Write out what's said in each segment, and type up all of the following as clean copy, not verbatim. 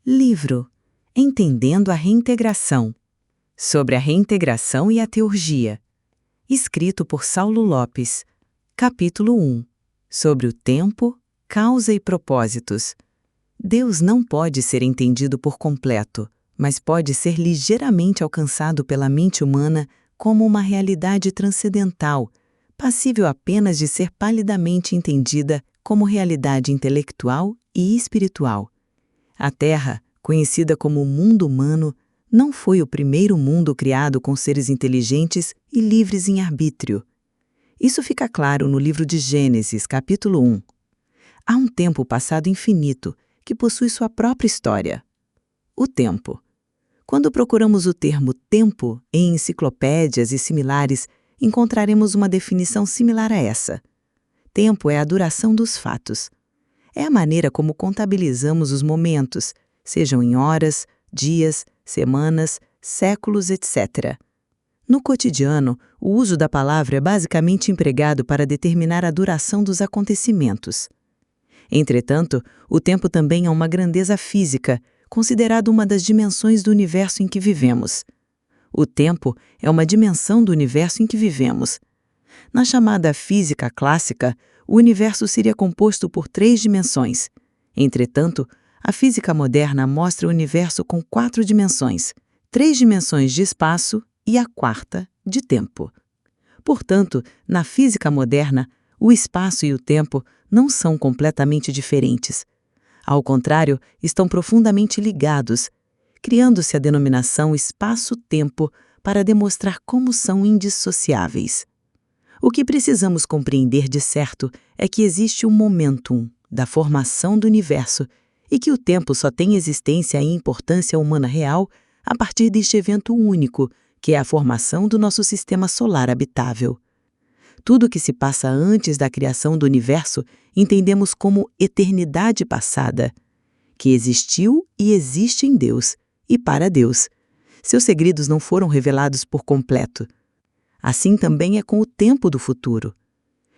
Livro Entendendo a Reintegração, sobre a reintegração e a teurgia, escrito por Saulo Lopes. Capítulo 1, sobre o tempo, causa e propósitos. Deus não pode ser entendido por completo, mas pode ser ligeiramente alcançado pela mente humana como uma realidade transcendental, passível apenas de ser palidamente entendida como realidade intelectual e espiritual. A Terra, conhecida como o mundo humano, não foi o primeiro mundo criado com seres inteligentes e livres em arbítrio. Isso fica claro no livro de Gênesis, capítulo 1. Há um tempo passado infinito que possui sua própria história. O tempo. Quando procuramos o termo tempo em enciclopédias e similares, encontraremos uma definição similar a essa. Tempo é a duração dos fatos. É a maneira como contabilizamos os momentos, sejam em horas, dias, semanas, séculos, etc. No cotidiano, o uso da palavra é basicamente empregado para determinar a duração dos acontecimentos. Entretanto, o tempo também é uma grandeza física, considerado uma das dimensões do universo em que vivemos. O tempo é uma dimensão do universo em que vivemos. Na chamada física clássica, o universo seria composto por 3 dimensões. Entretanto, a física moderna mostra o universo com 4 dimensões, 3 dimensões de espaço e a 4ª de tempo. Portanto, na física moderna, o espaço e o tempo não são completamente diferentes. Ao contrário, estão profundamente ligados, criando-se a denominação espaço-tempo para demonstrar como são indissociáveis. O que precisamos compreender de certo é que existe um momentum da formação do universo e que o tempo só tem existência e importância humana real a partir deste evento único, que é a formação do nosso sistema solar habitável. Tudo o que se passa antes da criação do universo entendemos como eternidade passada, que existiu e existe em Deus e para Deus. Seus segredos não foram revelados por completo. Assim também é com o tempo do futuro,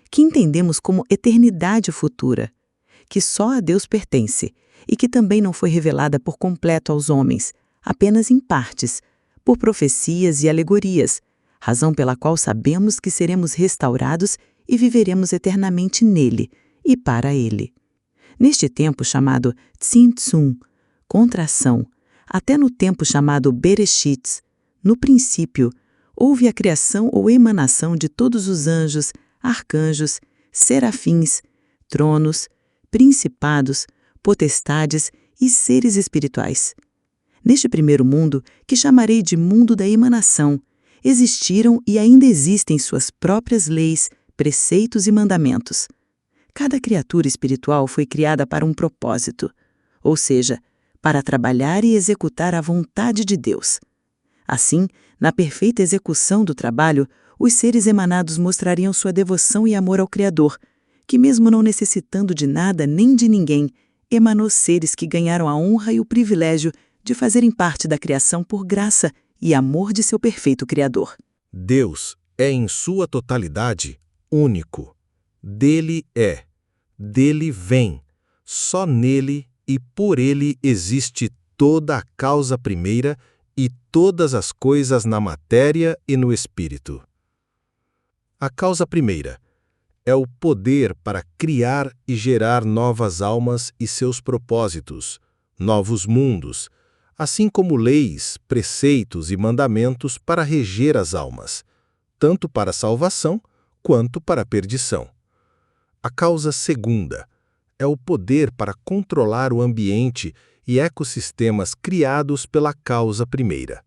que entendemos como eternidade futura, que só a Deus pertence e que também não foi revelada por completo aos homens, apenas em partes, por profecias e alegorias, razão pela qual sabemos que seremos restaurados e viveremos eternamente nele e para ele. Neste tempo chamado Tzimtzum, contração, até no tempo chamado Bereshit, no princípio, houve a criação ou emanação de todos os anjos, arcanjos, serafins, tronos, principados, potestades e seres espirituais. Neste primeiro mundo, que chamarei de mundo da emanação, existiram e ainda existem suas próprias leis, preceitos e mandamentos. Cada criatura espiritual foi criada para um propósito, ou seja, para trabalhar e executar a vontade de Deus. Assim, na perfeita execução do trabalho, os seres emanados mostrariam sua devoção e amor ao Criador, que mesmo não necessitando de nada nem de ninguém, emanou seres que ganharam a honra e o privilégio de fazerem parte da criação por graça e amor de seu perfeito Criador. Deus é em sua totalidade único. Dele é, dele vem, só nele e por ele existe toda a causa primeira e todas as coisas na matéria e no espírito. A causa primeira é o poder para criar e gerar novas almas e seus propósitos, novos mundos, assim como leis, preceitos e mandamentos para reger as almas, tanto para a salvação quanto para a perdição. A causa segunda é o poder para controlar o ambiente e ecossistemas criados pela causa primeira.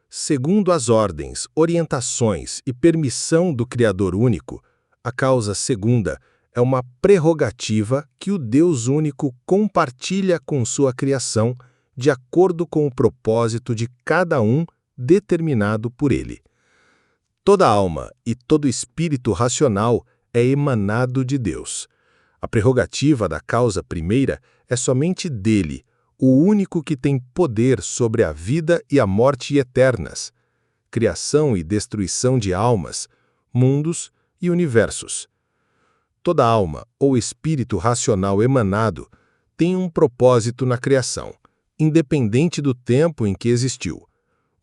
Segundo as ordens, orientações e permissão do Criador único, a causa segunda é uma prerrogativa que o Deus único compartilha com sua criação de acordo com o propósito de cada um determinado por ele. Toda alma e todo espírito racional é emanado de Deus. A prerrogativa da causa primeira é somente dele, o único que tem poder sobre a vida e a morte eternas, criação e destruição de almas, mundos e universos. Toda alma ou espírito racional emanado tem um propósito na criação, independente do tempo em que existiu.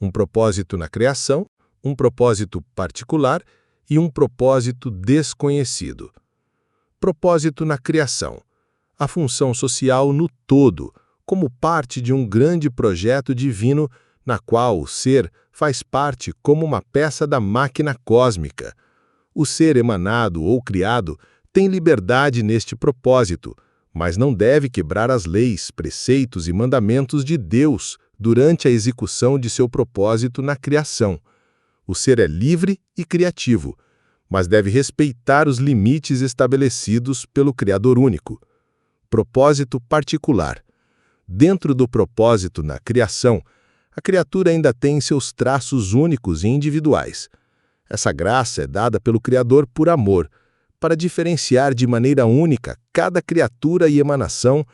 Um propósito na criação, um propósito particular e um propósito desconhecido. Propósito na criação. A função social no todo, como parte de um grande projeto divino na qual o ser faz parte como uma peça da máquina cósmica. O ser emanado ou criado tem liberdade neste propósito, mas não deve quebrar as leis, preceitos e mandamentos de Deus durante a execução de seu propósito na criação. O ser é livre e criativo, mas deve respeitar os limites estabelecidos pelo Criador único. Propósito particular. Dentro do propósito na criação, a criatura ainda tem seus traços únicos e individuais. Essa graça é dada pelo Criador por amor, para diferenciar de maneira única cada criatura e emanação,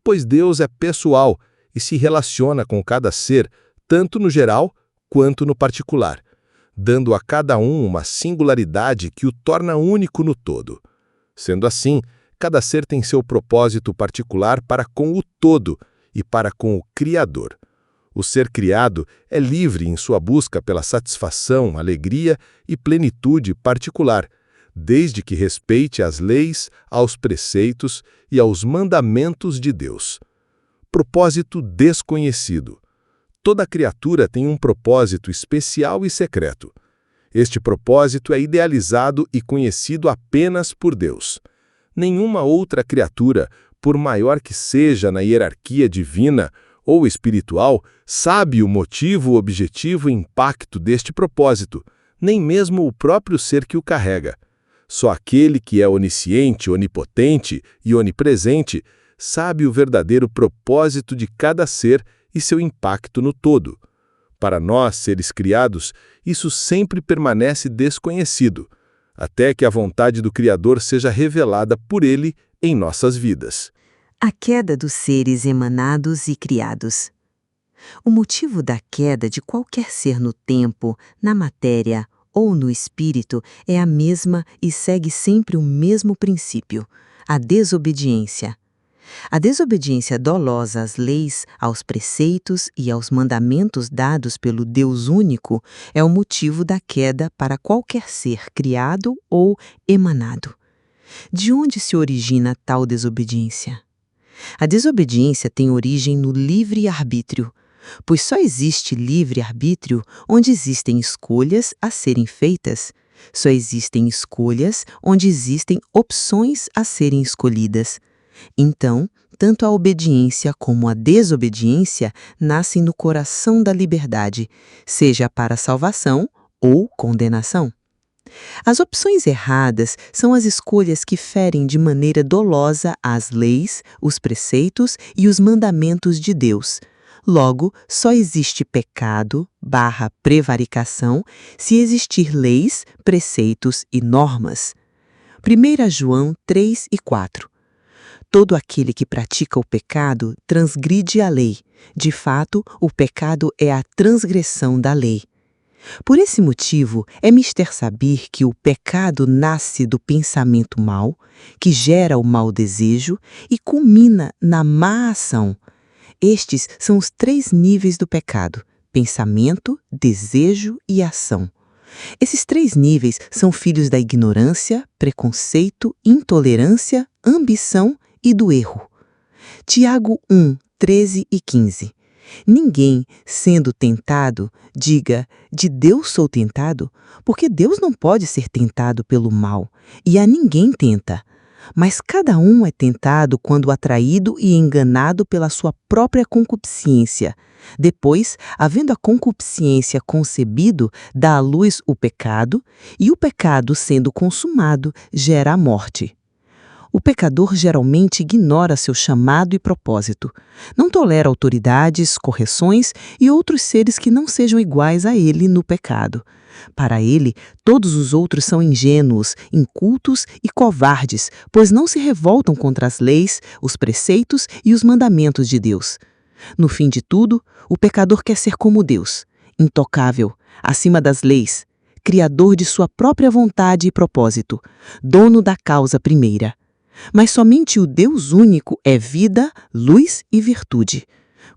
pois Deus é pessoal e se relaciona com cada ser, tanto no geral quanto no particular, dando a cada um uma singularidade que o torna único no todo. Sendo assim, cada ser tem seu propósito particular para com o todo e para com o Criador. O ser criado é livre em sua busca pela satisfação, alegria e plenitude particular, desde que respeite as leis, aos preceitos e aos mandamentos de Deus. Propósito desconhecido. Toda criatura tem um propósito especial e secreto. Este propósito é idealizado e conhecido apenas por Deus. Nenhuma outra criatura, por maior que seja na hierarquia divina ou espiritual, sabe o motivo, objetivo e impacto deste propósito, nem mesmo o próprio ser que o carrega. Só aquele que é onisciente, onipotente e onipresente sabe o verdadeiro propósito de cada ser e seu impacto no todo. Para nós, seres criados, isso sempre permanece desconhecido, até que a vontade do Criador seja revelada por Ele em nossas vidas. A queda dos seres emanados e criados. O motivo da queda de qualquer ser no tempo, na matéria ou no espírito é a mesma e segue sempre o mesmo princípio: a desobediência. A desobediência dolosa às leis, aos preceitos e aos mandamentos dados pelo Deus único é o motivo da queda para qualquer ser criado ou emanado. De onde se origina tal desobediência? A desobediência tem origem no livre-arbítrio, pois só existe livre-arbítrio onde existem escolhas a serem feitas. Só existem escolhas onde existem opções a serem escolhidas. Então, tanto a obediência como a desobediência nascem no coração da liberdade, seja para salvação ou condenação. As opções erradas são as escolhas que ferem de maneira dolosa as leis, os preceitos e os mandamentos de Deus. Logo, só existe pecado/prevaricação se existir leis, preceitos e normas. 1 João 3 e 4. Todo aquele que pratica o pecado transgride a lei. De fato, o pecado é a transgressão da lei. Por esse motivo, é mister saber que o pecado nasce do pensamento mau, que gera o mau desejo e culmina na má ação. Estes são os 3 níveis do pecado: pensamento, desejo e ação. Esses 3 níveis são filhos da ignorância, preconceito, intolerância, ambição e do erro. Tiago 1, 13 e 15. Ninguém, sendo tentado, diga, de Deus sou tentado, porque Deus não pode ser tentado pelo mal, e a ninguém tenta. Mas cada um é tentado quando atraído e enganado pela sua própria concupiscência. Depois, havendo a concupiscência concebido, dá à luz o pecado, e o pecado, sendo consumado, gera a morte. O pecador geralmente ignora seu chamado e propósito. Não tolera autoridades, correções e outros seres que não sejam iguais a ele no pecado. Para ele, todos os outros são ingênuos, incultos e covardes, pois não se revoltam contra as leis, os preceitos e os mandamentos de Deus. No fim de tudo, o pecador quer ser como Deus, intocável, acima das leis, criador de sua própria vontade e propósito, dono da causa primeira. Mas somente o Deus único é vida, luz e virtude.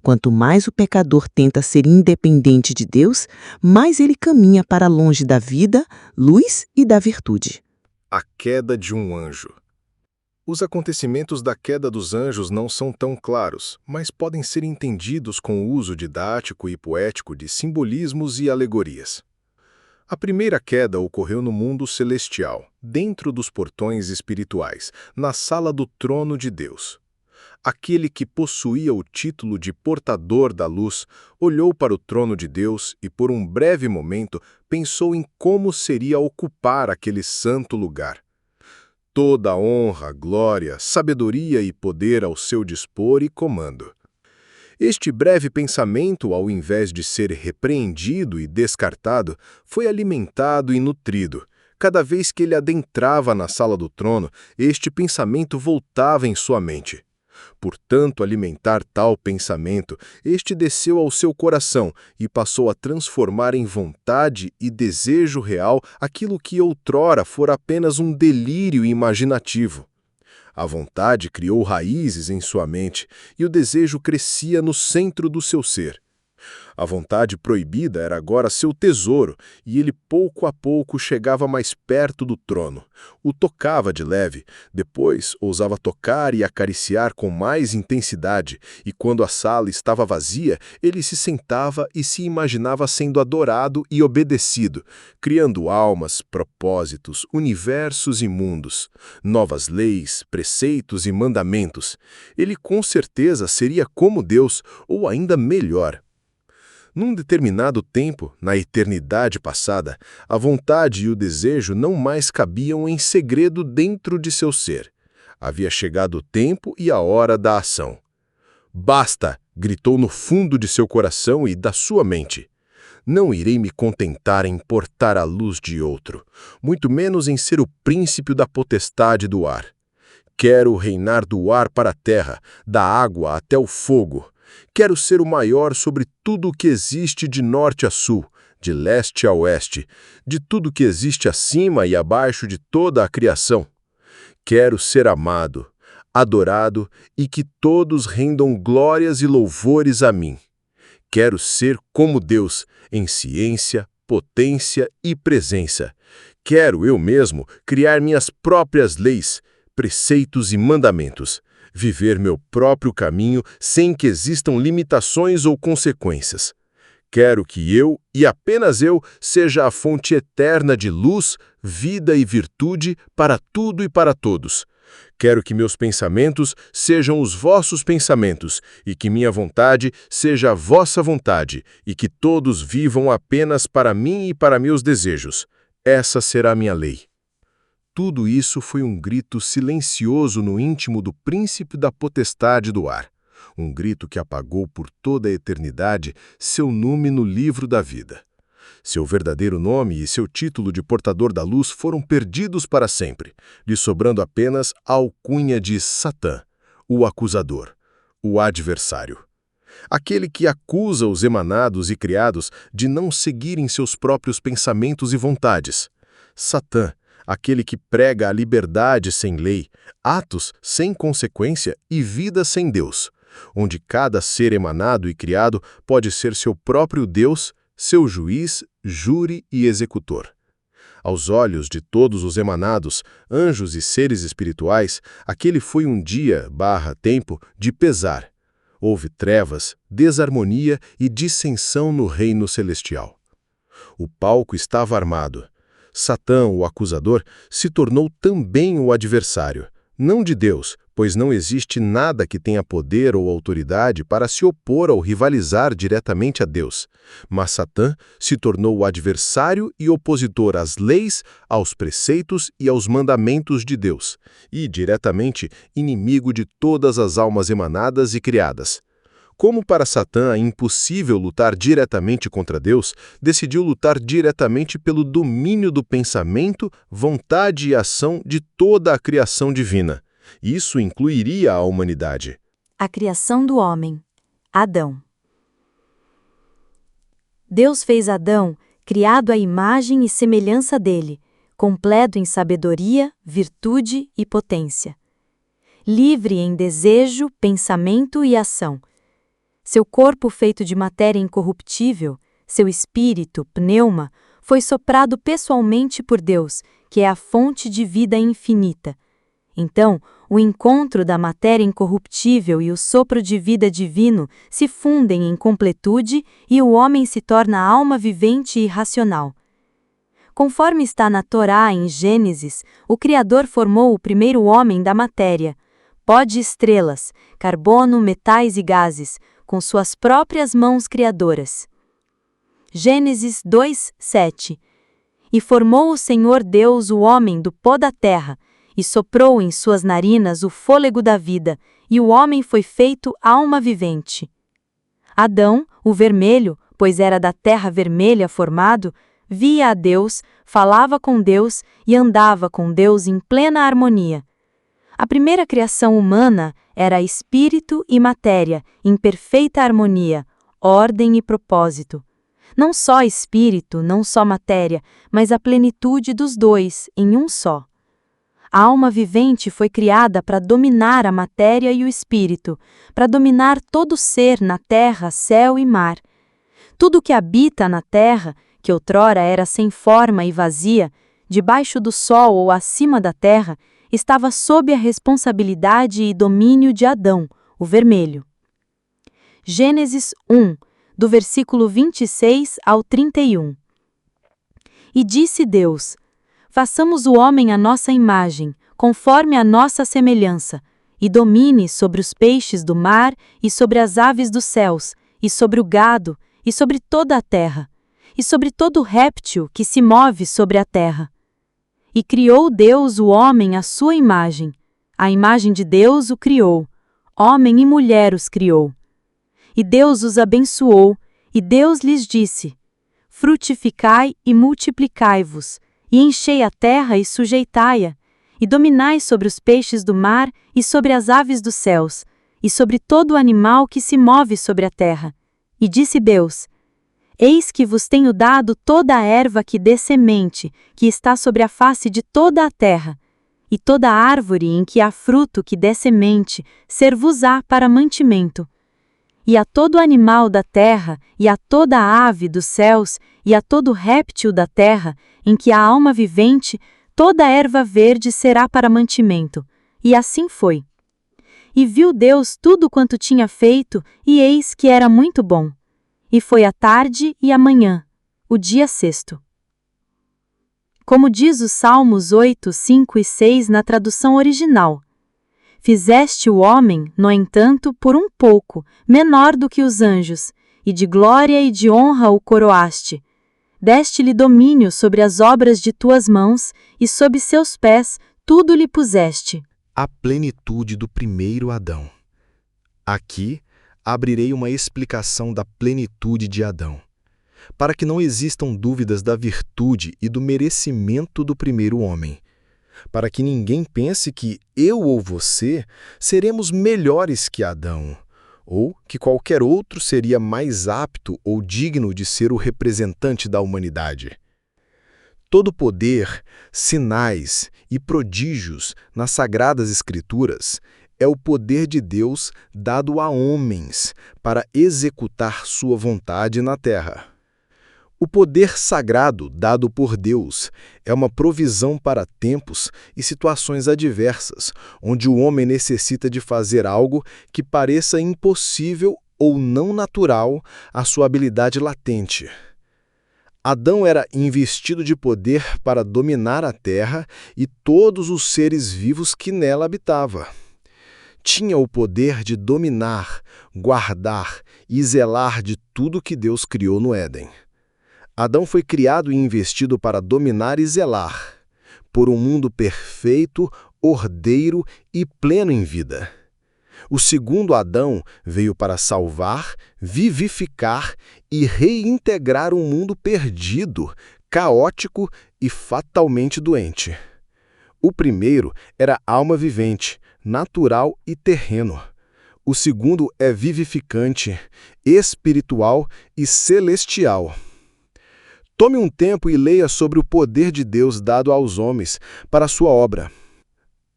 Quanto mais o pecador tenta ser independente de Deus, mais ele caminha para longe da vida, luz e da virtude. A queda de um anjo. Os acontecimentos da queda dos anjos não são tão claros, mas podem ser entendidos com o uso didático e poético de simbolismos e alegorias. A primeira queda ocorreu no mundo celestial, dentro dos portões espirituais, na sala do trono de Deus. Aquele que possuía o título de portador da luz olhou para o trono de Deus e, por um breve momento, pensou em como seria ocupar aquele santo lugar. Toda honra, glória, sabedoria e poder ao seu dispor e comando. Este breve pensamento, ao invés de ser repreendido e descartado, foi alimentado e nutrido. Cada vez que ele adentrava na sala do trono, este pensamento voltava em sua mente. Por tanto alimentar tal pensamento, este desceu ao seu coração e passou a transformar em vontade e desejo real aquilo que outrora fora apenas um delírio imaginativo. A vontade criou raízes em sua mente e o desejo crescia no centro do seu ser. A vontade proibida era agora seu tesouro, e ele pouco a pouco chegava mais perto do trono. O tocava de leve, depois ousava tocar e acariciar com mais intensidade, e quando a sala estava vazia, ele se sentava e se imaginava sendo adorado e obedecido, criando almas, propósitos, universos e mundos, novas leis, preceitos e mandamentos. Ele com certeza seria como Deus, ou ainda melhor. Num determinado tempo, na eternidade passada, a vontade e o desejo não mais cabiam em segredo dentro de seu ser. Havia chegado o tempo e a hora da ação. "Basta!" gritou no fundo de seu coração e da sua mente. "Não irei me contentar em portar a luz de outro, muito menos em ser o príncipe da potestade do ar. Quero reinar do ar para a terra, da água até o fogo. Quero ser o maior sobre tudo o que existe de norte a sul, de leste a oeste, de tudo que existe acima e abaixo de toda a criação. Quero ser amado, adorado e que todos rendam glórias e louvores a mim. Quero ser como Deus, em ciência, potência e presença. Quero eu mesmo criar minhas próprias leis, preceitos e mandamentos. Viver meu próprio caminho sem que existam limitações ou consequências. Quero que eu, e apenas eu, seja a fonte eterna de luz, vida e virtude para tudo e para todos. Quero que meus pensamentos sejam os vossos pensamentos, e que minha vontade seja a vossa vontade, e que todos vivam apenas para mim e para meus desejos. Essa será minha lei." Tudo isso foi um grito silencioso no íntimo do príncipe da potestade do ar. Um grito que apagou por toda a eternidade seu nome no livro da vida. Seu verdadeiro nome e seu título de portador da luz foram perdidos para sempre, lhe sobrando apenas a alcunha de Satã, o acusador, o adversário. Aquele que acusa os emanados e criados de não seguirem seus próprios pensamentos e vontades. Satã, aquele que prega a liberdade sem lei, atos sem consequência e vida sem Deus, onde cada ser emanado e criado pode ser seu próprio Deus, seu juiz, júri e executor. Aos olhos de todos os emanados, anjos e seres espirituais, aquele foi um dia/tempo de pesar. Houve trevas, desarmonia e dissensão no reino celestial. O palco estava armado. Satã, o acusador, se tornou também o adversário, não de Deus, pois não existe nada que tenha poder ou autoridade para se opor ou rivalizar diretamente a Deus. Mas Satã se tornou o adversário e opositor às leis, aos preceitos e aos mandamentos de Deus, e, diretamente, inimigo de todas as almas emanadas e criadas. Como para Satã é impossível lutar diretamente contra Deus, decidiu lutar diretamente pelo domínio do pensamento, vontade e ação de toda a criação divina. Isso incluiria a humanidade. A criação do homem. Adão. Deus fez Adão, criado à imagem e semelhança dele, completo em sabedoria, virtude e potência. Livre em desejo, pensamento e ação. Seu corpo feito de matéria incorruptível, seu espírito, pneuma, foi soprado pessoalmente por Deus, que é a fonte de vida infinita. Então, o encontro da matéria incorruptível e o sopro de vida divino se fundem em completude e o homem se torna alma vivente e racional. Conforme está na Torá em Gênesis, o Criador formou o primeiro homem da matéria, pó de estrelas, carbono, metais e gases, com suas próprias mãos criadoras. Gênesis 2:7. E formou o Senhor Deus o homem do pó da terra, e soprou em suas narinas o fôlego da vida, e o homem foi feito alma vivente. Adão, o vermelho, pois era da terra vermelha formado, via a Deus, falava com Deus e andava com Deus em plena harmonia. A primeira criação humana era espírito e matéria, em perfeita harmonia, ordem e propósito. Não só espírito, não só matéria, mas a plenitude dos dois, em um só. A alma vivente foi criada para dominar a matéria e o espírito, para dominar todo ser na terra, céu e mar. Tudo que habita na terra, que outrora era sem forma e vazia, debaixo do sol ou acima da terra, estava sob a responsabilidade e domínio de Adão, o vermelho. Gênesis 1, do versículo 26 ao 31. E disse Deus: façamos o homem à nossa imagem, conforme a nossa semelhança, e domine sobre os peixes do mar, e sobre as aves dos céus, e sobre o gado, e sobre toda a terra, e sobre todo réptil que se move sobre a terra. E criou Deus o homem à sua imagem. A imagem de Deus o criou. Homem e mulher os criou. E Deus os abençoou, e Deus lhes disse: frutificai e multiplicai-vos, e enchei a terra e sujeitai-a, e dominai sobre os peixes do mar e sobre as aves dos céus, e sobre todo o animal que se move sobre a terra. E disse Deus: eis que vos tenho dado toda a erva que dê semente, que está sobre a face de toda a terra, e toda árvore em que há fruto que dê semente, ser-vos-á para mantimento. E a todo animal da terra, e a toda ave dos céus, e a todo réptil da terra, em que há alma vivente, toda erva verde será para mantimento. E assim foi. E viu Deus tudo quanto tinha feito, e eis que era muito bom. E foi a tarde e a manhã, o dia sexto. Como diz os Salmos 8, 5 e 6 na tradução original: fizeste o homem, no entanto, por um pouco, menor do que os anjos, e de glória e de honra o coroaste. Deste-lhe domínio sobre as obras de tuas mãos, e sob seus pés tudo lhe puseste. A plenitude do primeiro Adão. Aqui, abrirei uma explicação da plenitude de Adão, para que não existam dúvidas da virtude e do merecimento do primeiro homem, para que ninguém pense que eu ou você seremos melhores que Adão, ou que qualquer outro seria mais apto ou digno de ser o representante da humanidade. Todo poder, sinais e prodígios nas Sagradas Escrituras é o poder de Deus dado a homens para executar sua vontade na terra. O poder sagrado dado por Deus é uma provisão para tempos e situações adversas, onde o homem necessita de fazer algo que pareça impossível ou não natural à sua habilidade latente. Adão era investido de poder para dominar a terra e todos os seres vivos que nela habitavam. Tinha o poder de dominar, guardar e zelar de tudo que Deus criou no Éden. Adão foi criado e investido para dominar e zelar, por um mundo perfeito, ordeiro e pleno em vida. O segundo Adão veio para salvar, vivificar e reintegrar um mundo perdido, caótico e fatalmente doente. O primeiro era alma vivente, natural e terreno. O segundo é vivificante, espiritual e celestial. Tome um tempo e leia sobre o poder de Deus dado aos homens para a sua obra.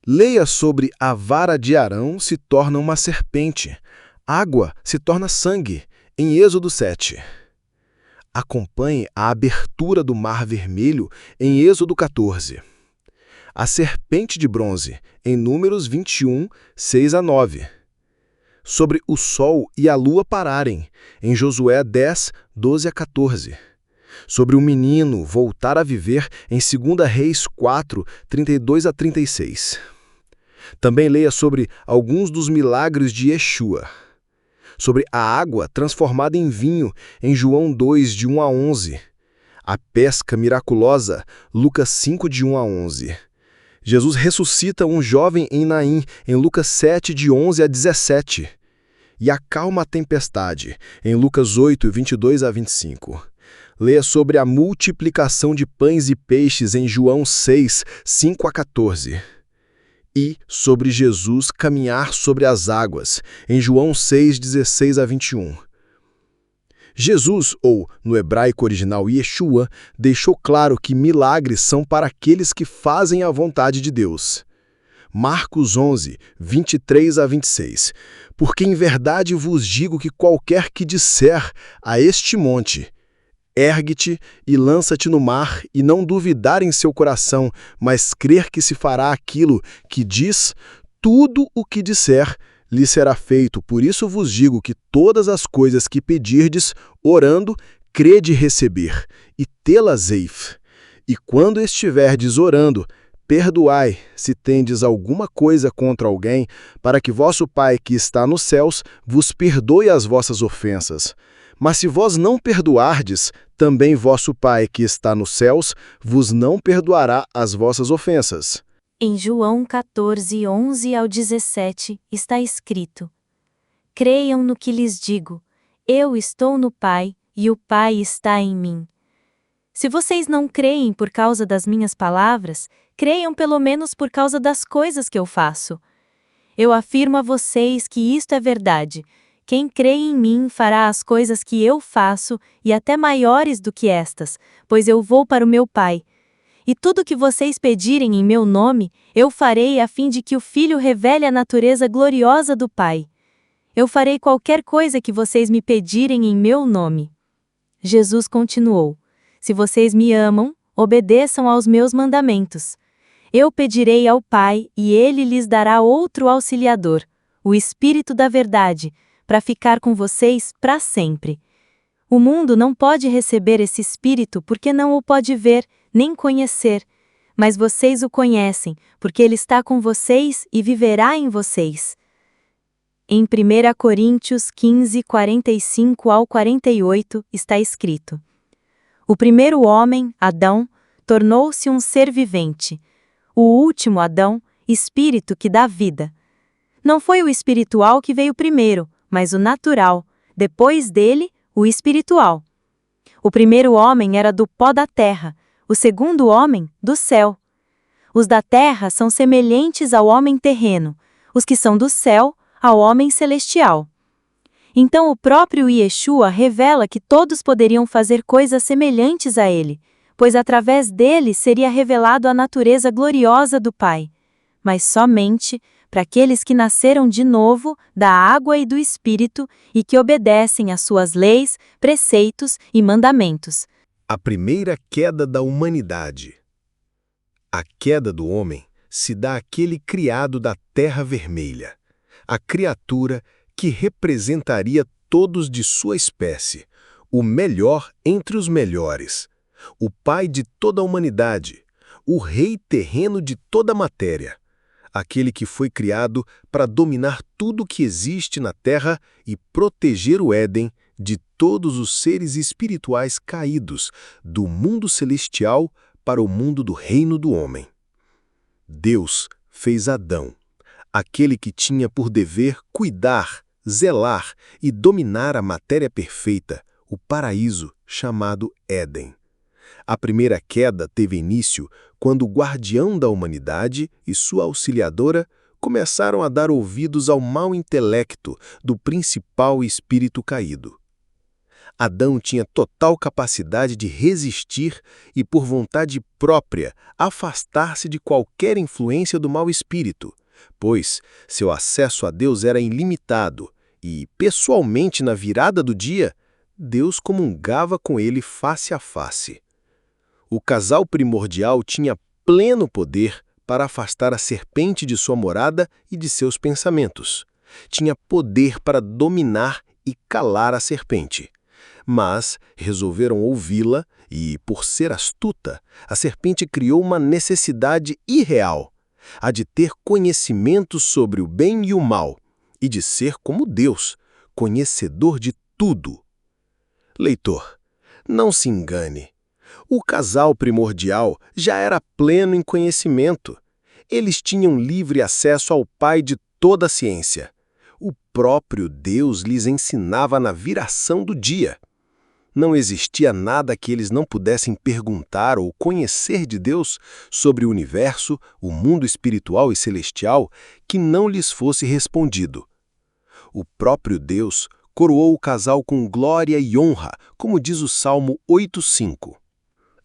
Leia sobre a vara de Arão se torna uma serpente, Água se torna sangue, em Êxodo 7. Acompanhe a abertura do Mar Vermelho, em Êxodo 14. A serpente de bronze, em Números 21, 6-9. Sobre o sol e a lua pararem, em Josué 10, 12-14. Sobre o menino voltar a viver, em 2 Reis 4, 32-36. Também leia sobre alguns dos milagres de Yeshua. Sobre a água transformada em vinho, em João 2, de 1-11. A pesca miraculosa, Lucas 5, de 1-11. Jesus ressuscita um jovem em Naim, em Lucas 7, de 11-17. E acalma a tempestade, em Lucas 8, 22-25. Leia sobre a multiplicação de pães e peixes, em João 6, 5-14. E sobre Jesus caminhar sobre as águas, em João 6, 16-21. Jesus, ou no hebraico original Yeshua, deixou claro que milagres são para aqueles que fazem a vontade de Deus. Marcos 11, 23-26. Porque em verdade vos digo que qualquer que disser a este monte, ergue-te e lança-te no mar, e não duvidar em seu coração, mas crer que se fará aquilo que diz, tudo o que disser lhe será feito. Por isso vos digo que todas as coisas que pedirdes, orando, crede receber, e tê-las eis. E quando estiverdes orando, perdoai, se tendes alguma coisa contra alguém, para que vosso Pai que está nos céus vos perdoe as vossas ofensas. Mas se vós não perdoardes, também vosso Pai que está nos céus vos não perdoará as vossas ofensas. Em João 14, 11-17, está escrito: Creiam no que lhes digo, eu estou no Pai, e o Pai está em mim. Se vocês não creem por causa das minhas palavras, creiam pelo menos por causa das coisas que eu faço. Eu afirmo a vocês que isto é verdade. Quem crê em mim fará as coisas que eu faço, e até maiores do que estas, pois eu vou para o meu Pai. E tudo que vocês pedirem em meu nome, eu farei a fim de que o Filho revele a natureza gloriosa do Pai. Eu farei qualquer coisa que vocês me pedirem em meu nome. Jesus continuou: Se vocês me amam, obedeçam aos meus mandamentos. Eu pedirei ao Pai, e ele lhes dará outro auxiliador, o Espírito da Verdade, para ficar com vocês para sempre. O mundo não pode receber esse Espírito porque não o pode ver, nem conhecer, mas vocês o conhecem, porque ele está com vocês e viverá em vocês. Em 1 Coríntios 15, 45-48, está escrito: O primeiro homem, Adão, tornou-se um ser vivente. O último Adão, espírito que dá vida. Não foi o espiritual que veio primeiro, mas o natural, depois dele, o espiritual. O primeiro homem era do pó da terra, o segundo homem, do céu. Os da terra são semelhantes ao homem terreno, os que são do céu, ao homem celestial. Então o próprio Yeshua revela que todos poderiam fazer coisas semelhantes a ele, pois através dele seria revelado a natureza gloriosa do Pai, mas somente para aqueles que nasceram de novo da água e do Espírito e que obedecem às suas leis, preceitos e mandamentos. A primeira queda da humanidade. A queda do homem se dá àquele criado da terra vermelha, a criatura que representaria todos de sua espécie, o melhor entre os melhores, o pai de toda a humanidade, o rei terreno de toda a matéria, aquele que foi criado para dominar tudo que existe na terra e proteger o Éden de todos os seres espirituais caídos, do mundo celestial para o mundo do reino do homem. Deus fez Adão, aquele que tinha por dever cuidar, zelar e dominar a matéria perfeita, o paraíso chamado Éden. A primeira queda teve início quando o guardião da humanidade e sua auxiliadora começaram a dar ouvidos ao mau intelecto do principal espírito caído. Adão tinha total capacidade de resistir e, por vontade própria, afastar-se de qualquer influência do mau espírito, pois seu acesso a Deus era ilimitado E, pessoalmente, na virada do dia, Deus comungava com ele face a face. O casal primordial tinha pleno poder para afastar a serpente de sua morada e de seus pensamentos. Tinha poder para dominar e calar a serpente. Mas resolveram ouvi-la e, por ser astuta, a serpente criou uma necessidade irreal, a de ter conhecimento sobre o bem e o mal, e de ser como Deus, conhecedor de tudo. Leitor, não se engane. O casal primordial já era pleno em conhecimento. Eles tinham livre acesso ao Pai de toda a ciência. O próprio Deus lhes ensinava na viração do dia. Não existia nada que eles não pudessem perguntar ou conhecer de Deus sobre o universo, o mundo espiritual e celestial, que não lhes fosse respondido. O próprio Deus coroou o casal com glória e honra, como diz o Salmo 8,5.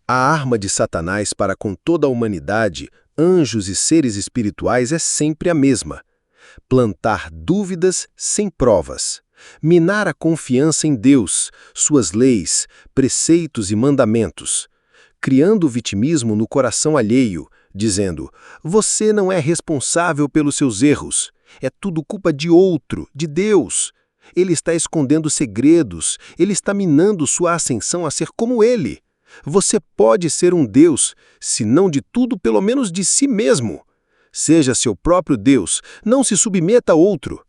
A arma de Satanás para com toda a humanidade, anjos e seres espirituais é sempre a mesma: plantar dúvidas sem provas, minar a confiança em Deus, suas leis, preceitos e mandamentos, criando vitimismo no coração alheio, dizendo: você não é responsável pelos seus erros, é tudo culpa de outro, de Deus. Ele está escondendo segredos, ele está minando sua ascensão a ser como ele. Você pode ser um Deus, se não de tudo, pelo menos de si mesmo. Seja seu próprio Deus, não se submeta a outro.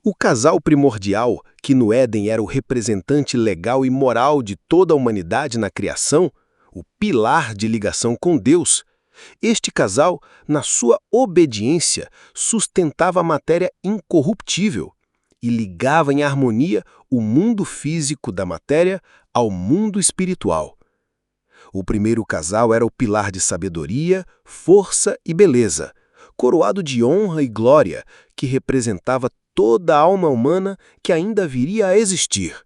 O casal primordial, que no Éden era o representante legal e moral de toda a humanidade na criação, o pilar de ligação com Deus, este casal, na sua obediência, sustentava a matéria incorruptível e ligava em harmonia o mundo físico da matéria ao mundo espiritual. O primeiro casal era o pilar de sabedoria, força e beleza, coroado de honra e glória, que representava toda a alma humana que ainda viria a existir.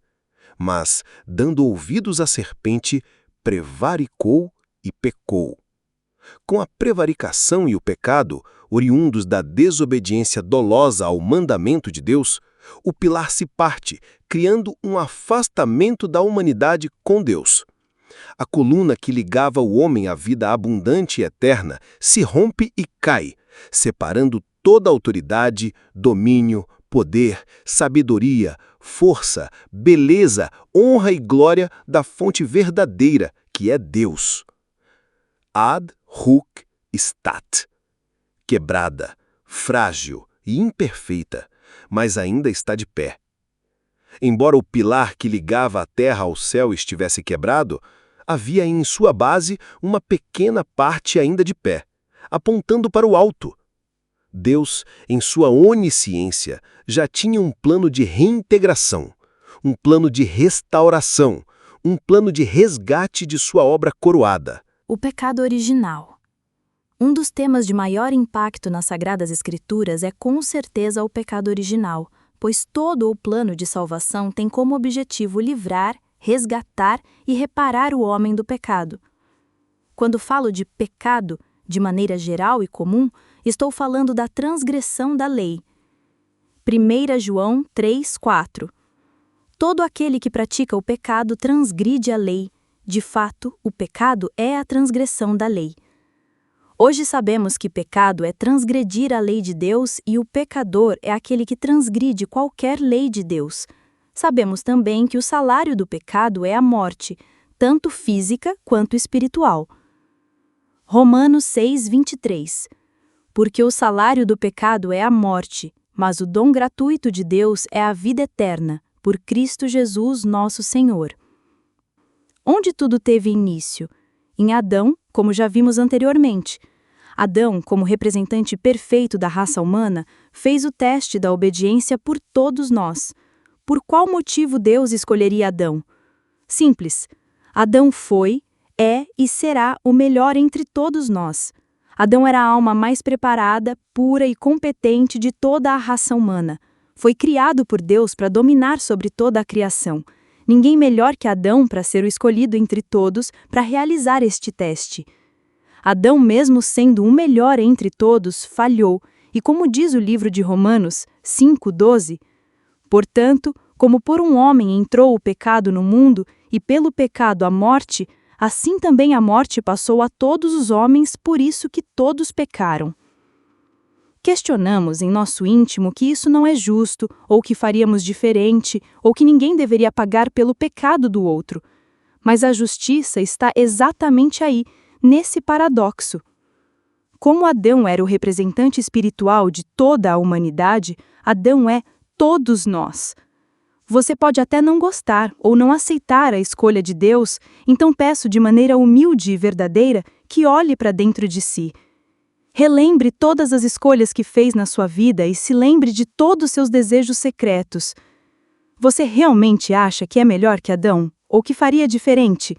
Mas, dando ouvidos à serpente, prevaricou e pecou. Com a prevaricação e o pecado, oriundos da desobediência dolosa ao mandamento de Deus, o pilar se parte, criando um afastamento da humanidade com Deus. A coluna que ligava o homem à vida abundante e eterna se rompe e cai, separando toda a autoridade, domínio, poder, sabedoria, força, beleza, honra e glória da fonte verdadeira, que é Deus. Ad hoc stat. Quebrada, frágil e imperfeita, mas ainda está de pé. Embora o pilar que ligava a terra ao céu estivesse quebrado, havia em sua base uma pequena parte ainda de pé, apontando para o alto. Deus, em sua onisciência, já tinha um plano de reintegração, um plano de restauração, um plano de resgate de sua obra coroada. O pecado original. Um dos temas de maior impacto nas Sagradas Escrituras é com certeza o pecado original, pois todo o plano de salvação tem como objetivo livrar, resgatar e reparar o homem do pecado. Quando falo de pecado, de maneira geral e comum, estou falando da transgressão da lei. 1 João 3,4. Todo aquele que pratica o pecado transgride a lei. De fato, o pecado é a transgressão da lei. Hoje sabemos que pecado é transgredir a lei de Deus e o pecador é aquele que transgride qualquer lei de Deus. Sabemos também que o salário do pecado é a morte, tanto física quanto espiritual. Romanos 6,23. Porque o salário do pecado é a morte, mas o dom gratuito de Deus é a vida eterna, por Cristo Jesus nosso Senhor. Onde tudo teve início? Em Adão, como já vimos anteriormente. Adão, como representante perfeito da raça humana, fez o teste da obediência por todos nós. Por qual motivo Deus escolheria Adão? Simples. Adão foi, é e será o melhor entre todos nós. Adão era a alma mais preparada, pura e competente de toda a raça humana. Foi criado por Deus para dominar sobre toda a criação. Ninguém melhor que Adão para ser o escolhido entre todos para realizar este teste. Adão, mesmo sendo o melhor entre todos, falhou, e como diz o livro de Romanos 5,12, Portanto, como por um homem entrou o pecado no mundo, e pelo pecado a morte, assim também a morte passou a todos os homens, por isso que todos pecaram. Questionamos em nosso íntimo que isso não é justo, ou que faríamos diferente, ou que ninguém deveria pagar pelo pecado do outro. Mas a justiça está exatamente aí, nesse paradoxo. Como Adão era o representante espiritual de toda a humanidade, Adão é todos nós. Você pode até não gostar ou não aceitar a escolha de Deus, então peço de maneira humilde e verdadeira que olhe para dentro de si. Relembre todas as escolhas que fez na sua vida e se lembre de todos os seus desejos secretos. Você realmente acha que é melhor que Adão? Ou que faria diferente?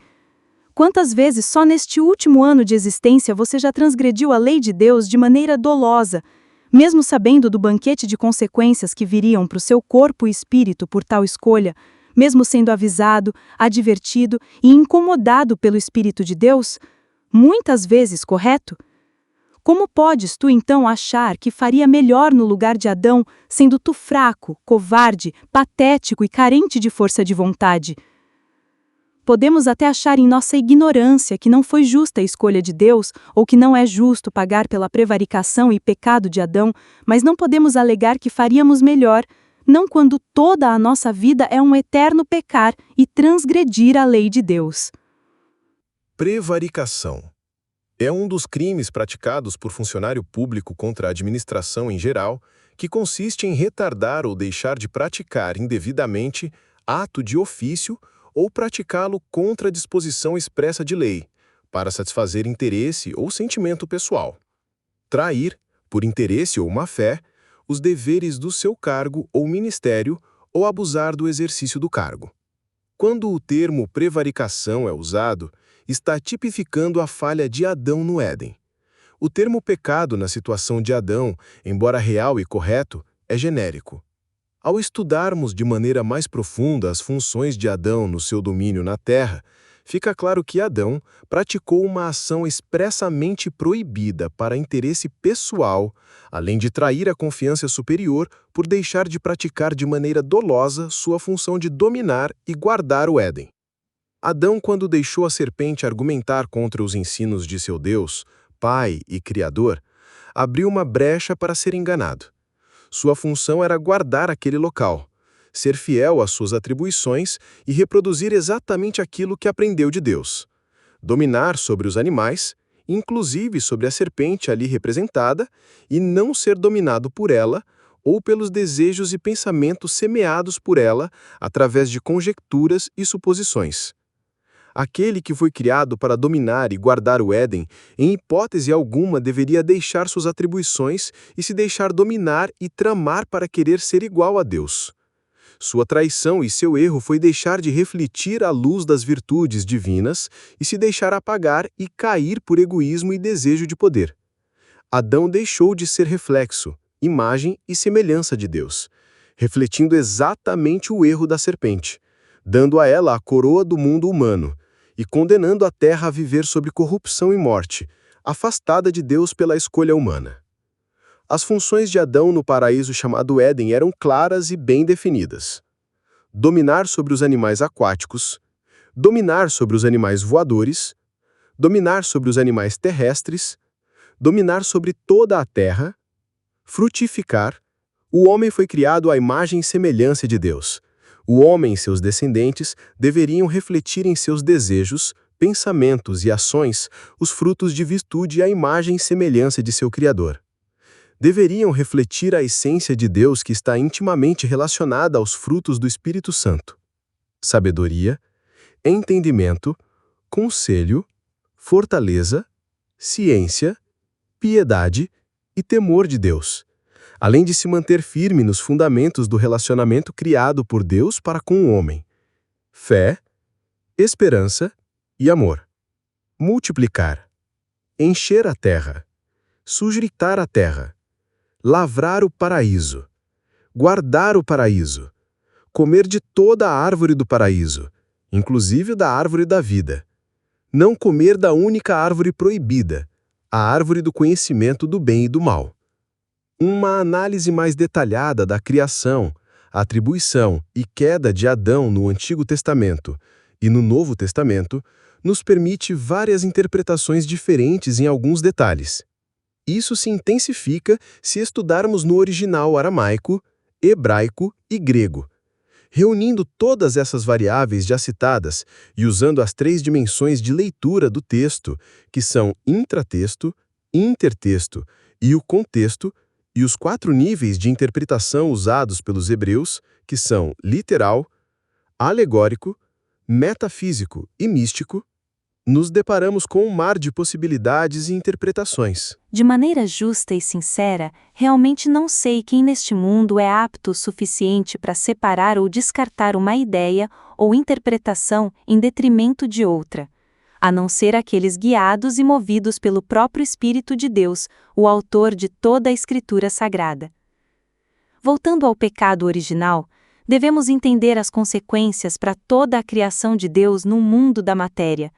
Quantas vezes só neste último ano de existência você já transgrediu a lei de Deus de maneira dolosa, mesmo sabendo do banquete de consequências que viriam para o seu corpo e espírito por tal escolha, mesmo sendo avisado, advertido e incomodado pelo Espírito de Deus? Muitas vezes, correto? Como podes tu então achar que faria melhor no lugar de Adão, sendo tu fraco, covarde, patético e carente de força de vontade? Podemos até achar em nossa ignorância que não foi justa a escolha de Deus, ou que não é justo pagar pela prevaricação e pecado de Adão, mas não podemos alegar que faríamos melhor, não quando toda a nossa vida é um eterno pecar e transgredir a lei de Deus. Prevaricação é um dos crimes praticados por funcionário público contra a administração em geral, que consiste em retardar ou deixar de praticar indevidamente ato de ofício ou praticá-lo contra a disposição expressa de lei, para satisfazer interesse ou sentimento pessoal. Trair, por interesse ou má-fé, os deveres do seu cargo ou ministério ou abusar do exercício do cargo. Quando o termo prevaricação é usado, está tipificando a falha de Adão no Éden. O termo pecado na situação de Adão, embora real e correto, é genérico. Ao estudarmos de maneira mais profunda as funções de Adão no seu domínio na terra, fica claro que Adão praticou uma ação expressamente proibida para interesse pessoal, além de trair a confiança superior por deixar de praticar de maneira dolosa sua função de dominar e guardar o Éden. Adão, quando deixou a serpente argumentar contra os ensinos de seu Deus, Pai e Criador, abriu uma brecha para ser enganado. Sua função era guardar aquele local, ser fiel às suas atribuições e reproduzir exatamente aquilo que aprendeu de Deus. Dominar sobre os animais, inclusive sobre a serpente ali representada, e não ser dominado por ela ou pelos desejos e pensamentos semeados por ela através de conjecturas e suposições. Aquele que foi criado para dominar e guardar o Éden, em hipótese alguma deveria deixar suas atribuições e se deixar dominar e tramar para querer ser igual a Deus. Sua traição e seu erro foi deixar de refletir a luz das virtudes divinas e se deixar apagar e cair por egoísmo e desejo de poder. Adão deixou de ser reflexo, imagem e semelhança de Deus, refletindo exatamente o erro da serpente, dando a ela a coroa do mundo humano, e condenando a terra a viver sobre corrupção e morte, afastada de Deus pela escolha humana. As funções de Adão no paraíso chamado Éden eram claras e bem definidas. Dominar sobre os animais aquáticos, dominar sobre os animais voadores, dominar sobre os animais terrestres, dominar sobre toda a terra, frutificar. O homem foi criado à imagem e semelhança de Deus. O homem e seus descendentes deveriam refletir em seus desejos, pensamentos e ações os frutos de virtude e a imagem e semelhança de seu Criador. Deveriam refletir a essência de Deus que está intimamente relacionada aos frutos do Espírito Santo: sabedoria, entendimento, conselho, fortaleza, ciência, piedade e temor de Deus, além de se manter firme nos fundamentos do relacionamento criado por Deus para com o homem: fé, esperança e amor. Multiplicar, encher a terra, sujeitar a terra, lavrar o paraíso, guardar o paraíso, comer de toda a árvore do paraíso, inclusive da árvore da vida, não comer da única árvore proibida, a árvore do conhecimento do bem e do mal. Uma análise mais detalhada da criação, atribuição e queda de Adão no Antigo Testamento e no Novo Testamento nos permite várias interpretações diferentes em alguns detalhes. Isso se intensifica se estudarmos no original aramaico, hebraico e grego. Reunindo todas essas variáveis já citadas e usando as 3 dimensões de leitura do texto, que são intratexto, intertexto e o contexto, e os 4 níveis de interpretação usados pelos hebreus, que são literal, alegórico, metafísico e místico, nos deparamos com um mar de possibilidades e interpretações. De maneira justa e sincera, realmente não sei quem neste mundo é apto o suficiente para separar ou descartar uma ideia ou interpretação em detrimento de outra, a não ser aqueles guiados e movidos pelo próprio Espírito de Deus, o autor de toda a Escritura Sagrada. Voltando ao pecado original, devemos entender as consequências para toda a criação de Deus no mundo da matéria,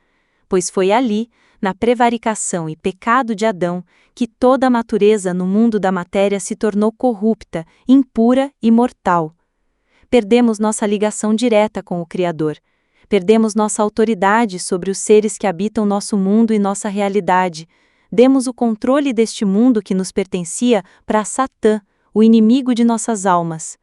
pois foi ali, na prevaricação e pecado de Adão, que toda a natureza no mundo da matéria se tornou corrupta, impura e mortal. Perdemos nossa ligação direta com o Criador. Perdemos nossa autoridade sobre os seres que habitam nosso mundo e nossa realidade. Demos o controle deste mundo que nos pertencia para Satã, o inimigo de nossas almas.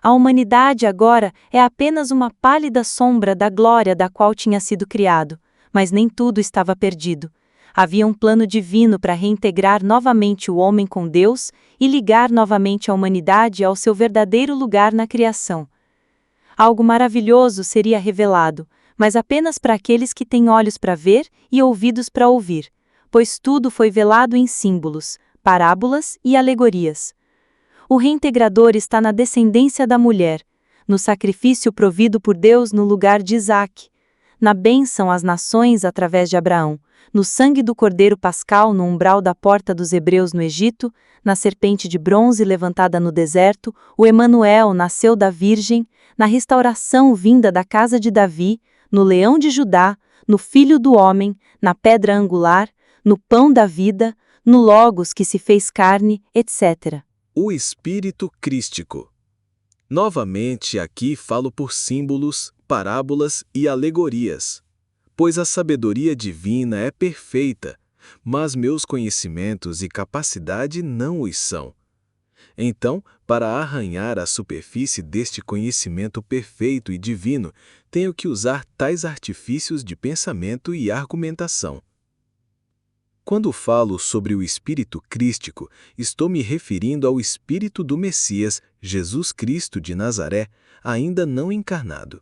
A humanidade agora é apenas uma pálida sombra da glória da qual tinha sido criado. Mas nem tudo estava perdido. Havia um plano divino para reintegrar novamente o homem com Deus e ligar novamente a humanidade ao seu verdadeiro lugar na criação. Algo maravilhoso seria revelado, mas apenas para aqueles que têm olhos para ver e ouvidos para ouvir, pois tudo foi velado em símbolos, parábolas e alegorias. O reintegrador está na descendência da mulher, no sacrifício provido por Deus no lugar de Isaque, na bênção às nações através de Abraão, no sangue do cordeiro pascal no umbral da porta dos hebreus no Egito, na serpente de bronze levantada no deserto, o Emanuel nasceu da Virgem, na restauração vinda da casa de Davi, no leão de Judá, no Filho do Homem, na pedra angular, no pão da vida, no Logos que se fez carne, etc. O Espírito Crístico. Novamente aqui falo por símbolos, parábolas e alegorias, pois a sabedoria divina é perfeita, mas meus conhecimentos e capacidade não os são. Então, para arranhar a superfície deste conhecimento perfeito e divino, tenho que usar tais artifícios de pensamento e argumentação. Quando falo sobre o Espírito Crístico, estou me referindo ao Espírito do Messias, Jesus Cristo de Nazaré, ainda não encarnado.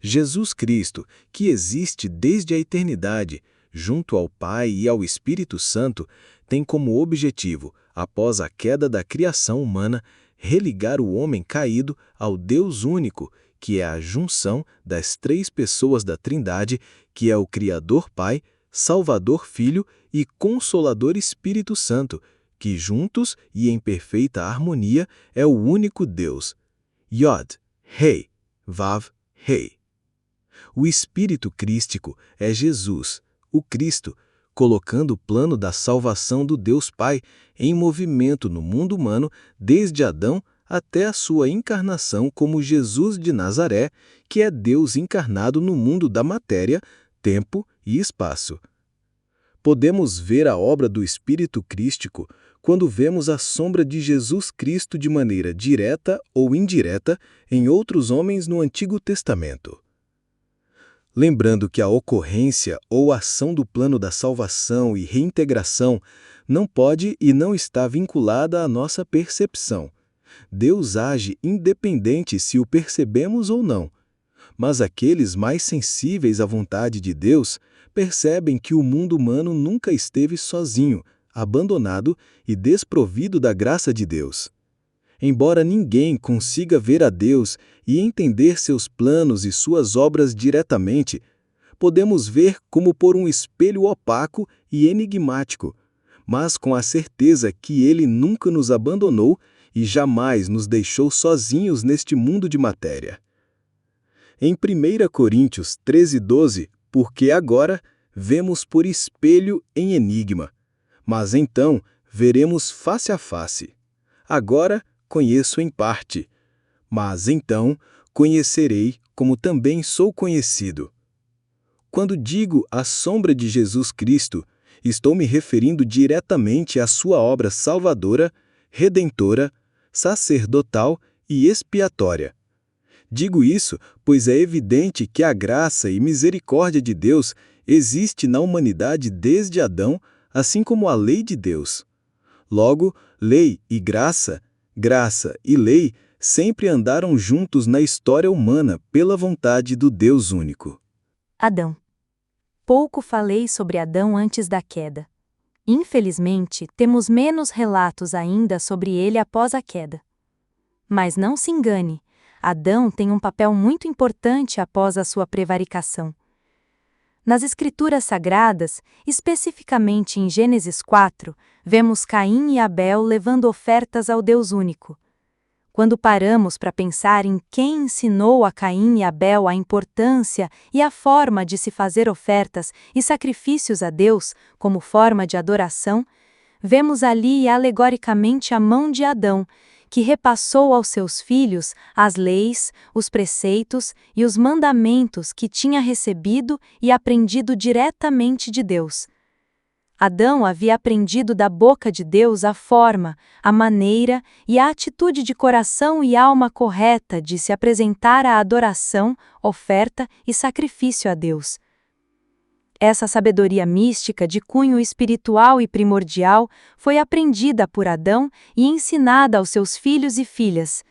Jesus Cristo, que existe desde a eternidade, junto ao Pai e ao Espírito Santo, tem como objetivo, após a queda da criação humana, religar o homem caído ao Deus único, que é a junção das 3 pessoas da Trindade, que é o Criador Pai, Salvador Filho e Consolador Espírito Santo, que juntos e em perfeita harmonia é o único Deus. Yod, Rei, Vav, Rei. O Espírito Crístico é Jesus, o Cristo, colocando o plano da salvação do Deus Pai em movimento no mundo humano desde Adão até a sua encarnação como Jesus de Nazaré, que é Deus encarnado no mundo da matéria, tempo e espaço. Podemos ver a obra do Espírito Crístico quando vemos a sombra de Jesus Cristo de maneira direta ou indireta em outros homens no Antigo Testamento. Lembrando que a ocorrência ou ação do plano da salvação e reintegração não pode e não está vinculada à nossa percepção. Deus age independente se o percebemos ou não. Mas aqueles mais sensíveis à vontade de Deus percebem que o mundo humano nunca esteve sozinho, abandonado e desprovido da graça de Deus. Embora ninguém consiga ver a Deus e entender seus planos e suas obras diretamente, podemos ver como por um espelho opaco e enigmático, mas com a certeza que Ele nunca nos abandonou e jamais nos deixou sozinhos neste mundo de matéria. Em 1 Coríntios 13:12, porque agora vemos por espelho em enigma, mas então veremos face a face. Agora conheço em parte, Mas então conhecerei como também sou conhecido. Quando digo a sombra de Jesus Cristo, estou me referindo diretamente à sua obra salvadora, redentora, sacerdotal e expiatória. Digo isso pois é evidente que a graça e misericórdia de Deus existe na humanidade desde Adão, assim como a lei de Deus. Logo, lei e graça, graça e lei sempre andaram juntos na história humana pela vontade do Deus único. Adão. Pouco falei sobre Adão antes da queda. Infelizmente, temos menos relatos ainda sobre ele após a queda. Mas não se engane, Adão tem um papel muito importante após a sua prevaricação. Nas Escrituras Sagradas, especificamente em Gênesis 4, vemos Caim e Abel levando ofertas ao Deus único. Quando paramos para pensar em quem ensinou a Caim e Abel a importância e a forma de se fazer ofertas e sacrifícios a Deus como forma de adoração, vemos ali alegoricamente a mão de Adão, que repassou aos seus filhos as leis, os preceitos e os mandamentos que tinha recebido e aprendido diretamente de Deus. Adão havia aprendido da boca de Deus a forma, a maneira e a atitude de coração e alma correta de se apresentar à adoração, oferta e sacrifício a Deus. Essa sabedoria mística de cunho espiritual e primordial foi aprendida por Adão e ensinada aos seus filhos e filhas.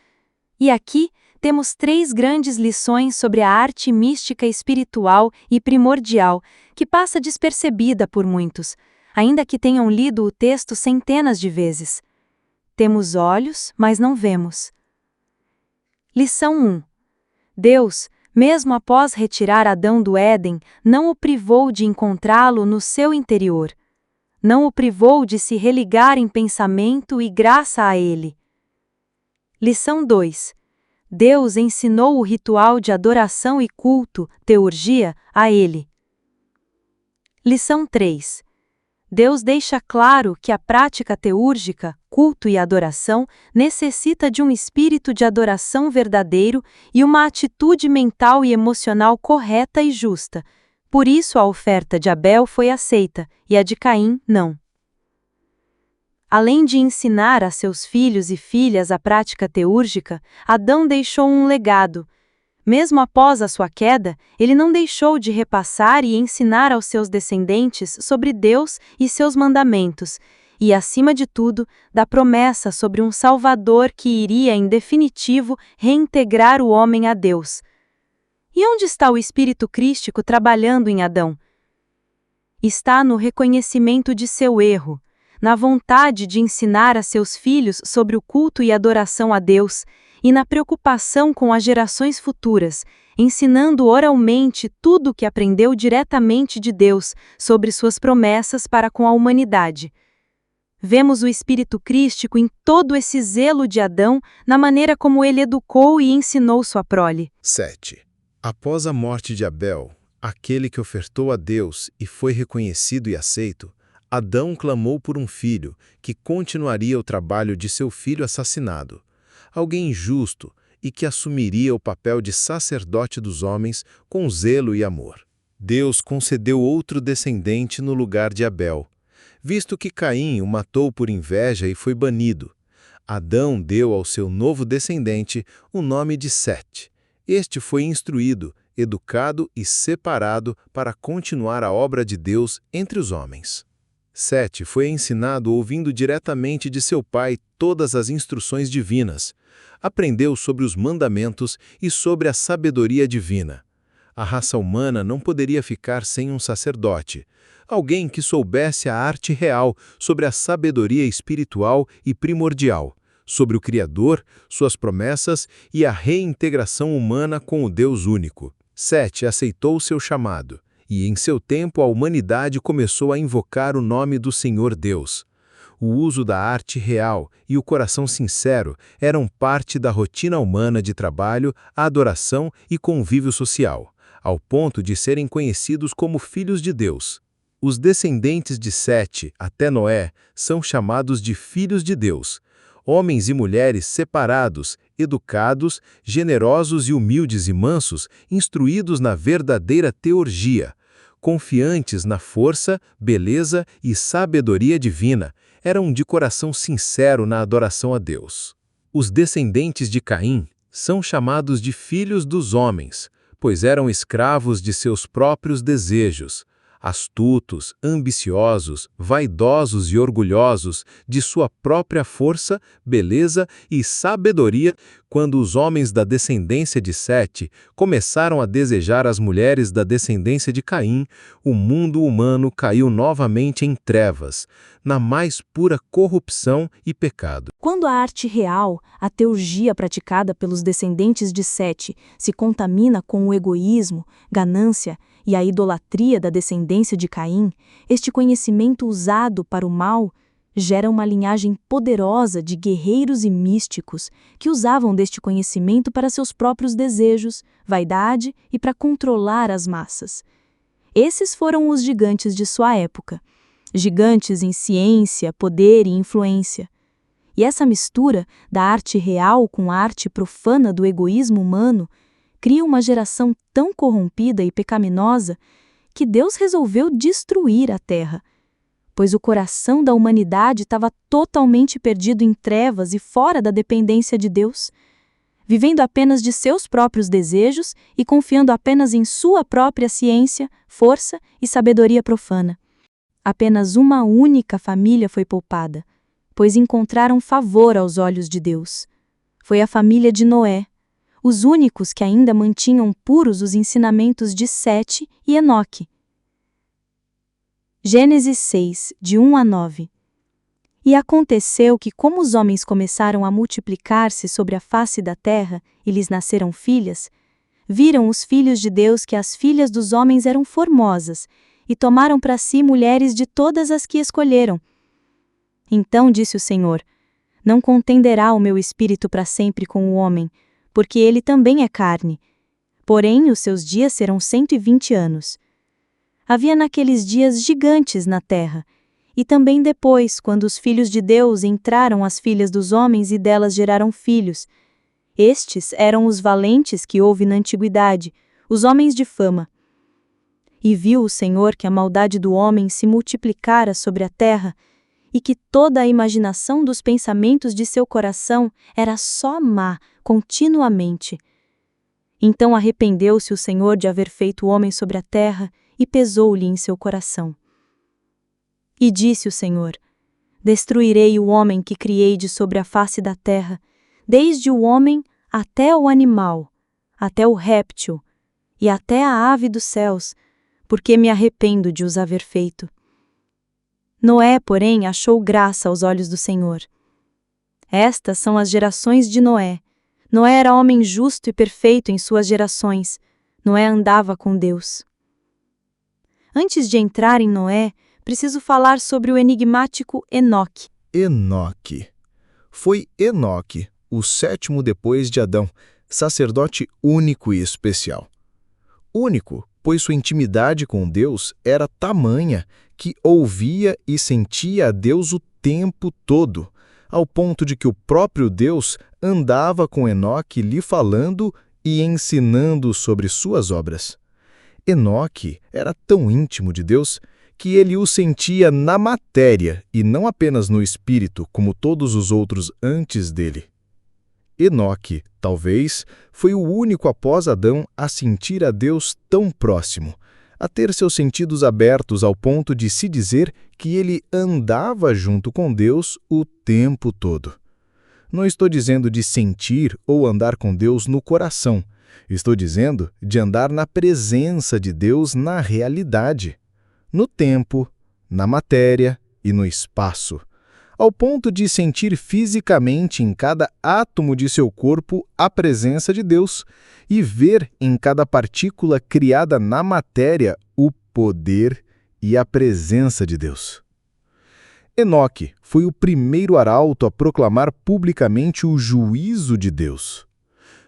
E aqui temos 3 grandes lições sobre a arte mística espiritual e primordial, que passa despercebida por muitos, ainda que tenham lido o texto centenas de vezes. Temos olhos, mas não vemos. Lição 1. Deus, mesmo após retirar Adão do Éden, não o privou de encontrá-lo no seu interior. Não o privou de se religar em pensamento e graça a ele. Lição 2. Deus ensinou o ritual de adoração e culto, teurgia, a ele. Lição 3. Deus deixa claro que a prática teúrgica, culto e adoração, necessita de um espírito de adoração verdadeiro e uma atitude mental e emocional correta e justa. Por isso a oferta de Abel foi aceita, e a de Caim, não. Além de ensinar a seus filhos e filhas a prática teúrgica, Adão deixou um legado. Mesmo após a sua queda, ele não deixou de repassar e ensinar aos seus descendentes sobre Deus e seus mandamentos, e, acima de tudo, da promessa sobre um Salvador que iria, em definitivo, reintegrar o homem a Deus. E onde está o Espírito Crístico trabalhando em Adão? Está no reconhecimento de seu erro, na vontade de ensinar a seus filhos sobre o culto e adoração a Deus, e na preocupação com as gerações futuras, ensinando oralmente tudo o que aprendeu diretamente de Deus sobre suas promessas para com a humanidade. Vemos o Espírito Crístico em todo esse zelo de Adão, na maneira como ele educou e ensinou sua prole. 7. Após a morte de Abel, aquele que ofertou a Deus e foi reconhecido e aceito, Adão clamou por um filho que continuaria o trabalho de seu filho assassinado. Alguém justo e que assumiria o papel de sacerdote dos homens com zelo e amor. Deus concedeu outro descendente no lugar de Abel, visto que Caim o matou por inveja e foi banido. Adão deu ao seu novo descendente o nome de Sete. Este foi instruído, educado e separado para continuar a obra de Deus entre os homens. Sete foi ensinado ouvindo diretamente de seu pai todas as instruções divinas. Aprendeu sobre os mandamentos e sobre a sabedoria divina. A raça humana não poderia ficar sem um sacerdote, alguém que soubesse a arte real sobre a sabedoria espiritual e primordial, sobre o Criador, suas promessas e a reintegração humana com o Deus único. Sete aceitou seu chamado, e em seu tempo a humanidade começou a invocar o nome do Senhor Deus. O uso da arte real e o coração sincero eram parte da rotina humana de trabalho, adoração e convívio social, ao ponto de serem conhecidos como filhos de Deus. Os descendentes de Sete, até Noé, são chamados de filhos de Deus, homens e mulheres separados, educados, generosos e humildes e mansos, instruídos na verdadeira teurgia, confiantes na força, beleza e sabedoria divina, eram de coração sincero na adoração a Deus. Os descendentes de Caim são chamados de filhos dos homens, pois eram escravos de seus próprios desejos, astutos, ambiciosos, vaidosos e orgulhosos de sua própria força, beleza e sabedoria, quando os homens da descendência de Sete começaram a desejar as mulheres da descendência de Caim, o mundo humano caiu novamente em trevas, na mais pura corrupção e pecado. Quando a arte real, a teurgia praticada pelos descendentes de Sete, se contamina com o egoísmo, ganância e a idolatria da descendência de Caim, este conhecimento usado para o mal gera uma linhagem poderosa de guerreiros e místicos que usavam deste conhecimento para seus próprios desejos, vaidade e para controlar as massas. Esses foram os gigantes de sua época. Gigantes em ciência, poder e influência. E essa mistura da arte real com a arte profana do egoísmo humano cria uma geração tão corrompida e pecaminosa que Deus resolveu destruir a terra, pois o coração da humanidade estava totalmente perdido em trevas e fora da dependência de Deus, vivendo apenas de seus próprios desejos e confiando apenas em sua própria ciência, força e sabedoria profana. Apenas uma única família foi poupada, pois encontraram favor aos olhos de Deus. Foi a família de Noé, os únicos que ainda mantinham puros os ensinamentos de Sete e Enoque. Gênesis 6, de 1 a 9. E aconteceu que, como os homens começaram a multiplicar-se sobre a face da terra e lhes nasceram filhas, viram os filhos de Deus que as filhas dos homens eram formosas, e tomaram para si mulheres de todas as que escolheram. Então disse o Senhor: Não contenderá o meu espírito para sempre com o homem, porque ele também é carne. Porém, os seus dias serão 120 anos. Havia naqueles dias gigantes na terra, e também depois, quando os filhos de Deus entraram as filhas dos homens e delas geraram filhos. Estes eram os valentes que houve na antiguidade, os homens de fama. E viu o Senhor que a maldade do homem se multiplicara sobre a terra, e que toda a imaginação dos pensamentos de seu coração era só má, continuamente. Então arrependeu-se o Senhor de haver feito o homem sobre a terra, e pesou-lhe em seu coração. E disse o Senhor: Destruirei o homem que criei de sobre a face da terra, desde o homem até o animal, até o réptil, e até a ave dos céus, porque me arrependo de os haver feito. Noé, porém, achou graça aos olhos do Senhor. Estas são as gerações de Noé. Noé era homem justo e perfeito em suas gerações. Noé andava com Deus. Antes de entrar em Noé, preciso falar sobre o enigmático Enoque. Enoque. Foi Enoque, o sétimo depois de Adão, sacerdote único e especial. Único, pois sua intimidade com Deus era tamanha que ouvia e sentia a Deus o tempo todo, ao ponto de que o próprio Deus andava com Enoque lhe falando e ensinando sobre suas obras. Enoque era tão íntimo de Deus que ele o sentia na matéria e não apenas no espírito, como todos os outros antes dele. Enoque, talvez, foi o único após Adão a sentir a Deus tão próximo, a ter seus sentidos abertos ao ponto de se dizer que ele andava junto com Deus o tempo todo. Não estou dizendo de sentir ou andar com Deus no coração. Estou dizendo de andar na presença de Deus na realidade, no tempo, na matéria e no espaço, ao ponto de sentir fisicamente em cada átomo de seu corpo a presença de Deus e ver em cada partícula criada na matéria o poder e a presença de Deus. Enoque foi o primeiro arauto a proclamar publicamente o juízo de Deus.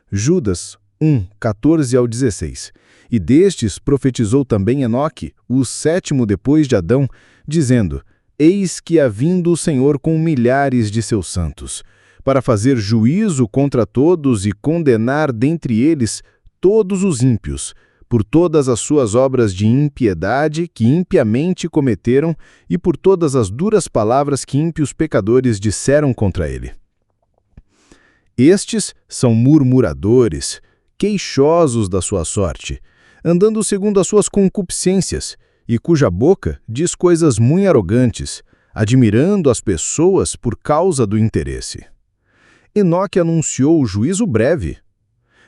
Judas 1, 14 ao 16. E destes profetizou também Enoque, o sétimo depois de Adão, dizendo: Eis que há vindo o Senhor com milhares de seus santos, para fazer juízo contra todos e condenar dentre eles todos os ímpios, por todas as suas obras de impiedade que impiamente cometeram e por todas as duras palavras que ímpios pecadores disseram contra ele. Estes são murmuradores, queixosos da sua sorte, andando segundo as suas concupiscências, e cuja boca diz coisas muito arrogantes, admirando as pessoas por causa do interesse. Enoque anunciou o juízo breve.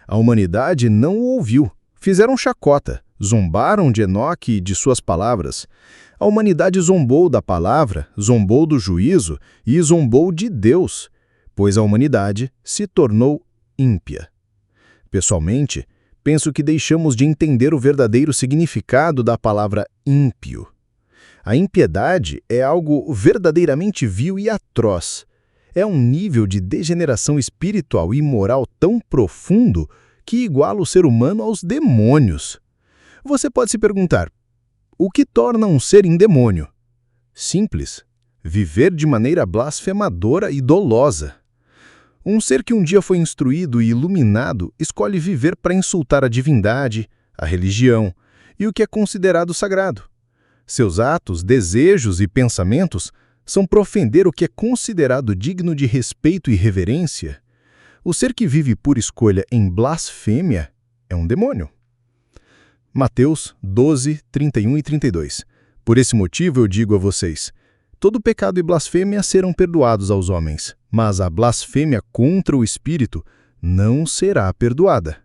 A humanidade não o ouviu. Fizeram chacota, zombaram de Enoque e de suas palavras. A humanidade zombou da palavra, zombou do juízo e zombou de Deus, pois a humanidade se tornou ímpia. Pessoalmente, penso que deixamos de entender o verdadeiro significado da palavra ímpio. A impiedade é algo verdadeiramente vil e atroz. É um nível de degeneração espiritual e moral tão profundo que iguala o ser humano aos demônios. Você pode se perguntar, o que torna um ser indemônio? Simples, viver de maneira blasfemadora e dolosa. Um ser que um dia foi instruído e iluminado escolhe viver para insultar a divindade, a religião e o que é considerado sagrado. Seus atos, desejos e pensamentos são para ofender o que é considerado digno de respeito e reverência. O ser que vive por escolha em blasfêmia é um demônio. Mateus 12, 31 e 32. Por esse motivo eu digo a vocês, todo pecado e blasfêmia serão perdoados aos homens, mas a blasfêmia contra o Espírito não será perdoada.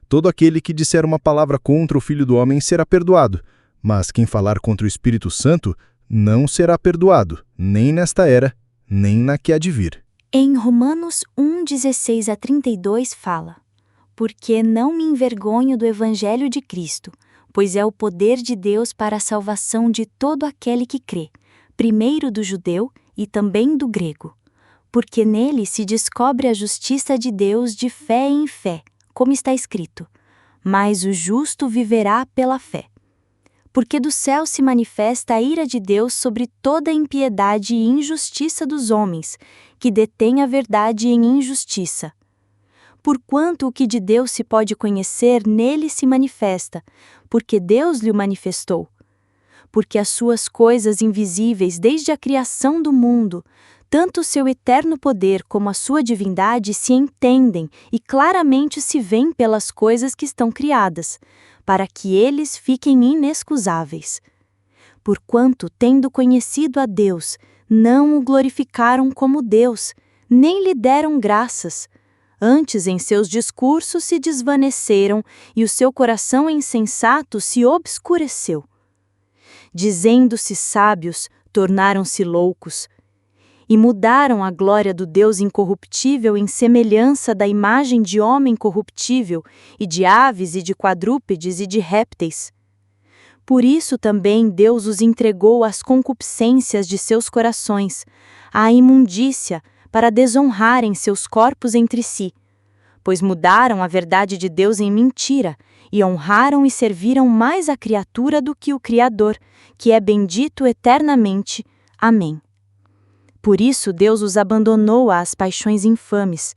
Todo aquele que disser uma palavra contra o Filho do Homem será perdoado, mas quem falar contra o Espírito Santo não será perdoado, nem nesta era, nem na que há de vir. Em Romanos 1, 16 a 32 fala: Porque não me envergonho do Evangelho de Cristo, pois é o poder de Deus para a salvação de todo aquele que crê, primeiro do judeu e também do grego. Porque nele se descobre a justiça de Deus de fé em fé, como está escrito: Mas o justo viverá pela fé. Porque do céu se manifesta a ira de Deus sobre toda a impiedade e injustiça dos homens, que detêm a verdade em injustiça. Porquanto o que de Deus se pode conhecer nele se manifesta, porque Deus lhe o manifestou. Porque as suas coisas invisíveis desde a criação do mundo, tanto o seu eterno poder como a sua divindade se entendem e claramente se veem pelas coisas que estão criadas, para que eles fiquem inexcusáveis. Porquanto, tendo conhecido a Deus, não o glorificaram como Deus, nem lhe deram graças. Antes, em seus discursos se desvaneceram e o seu coração insensato se obscureceu. Dizendo-se sábios, tornaram-se loucos, e mudaram a glória do Deus incorruptível em semelhança da imagem de homem corruptível, e de aves e de quadrúpedes e de répteis. Por isso também Deus os entregou às concupiscências de seus corações, à imundícia, para desonrarem seus corpos entre si, pois mudaram a verdade de Deus em mentira, e honraram e serviram mais a criatura do que o Criador, que é bendito eternamente. Amém. Por isso Deus os abandonou às paixões infames,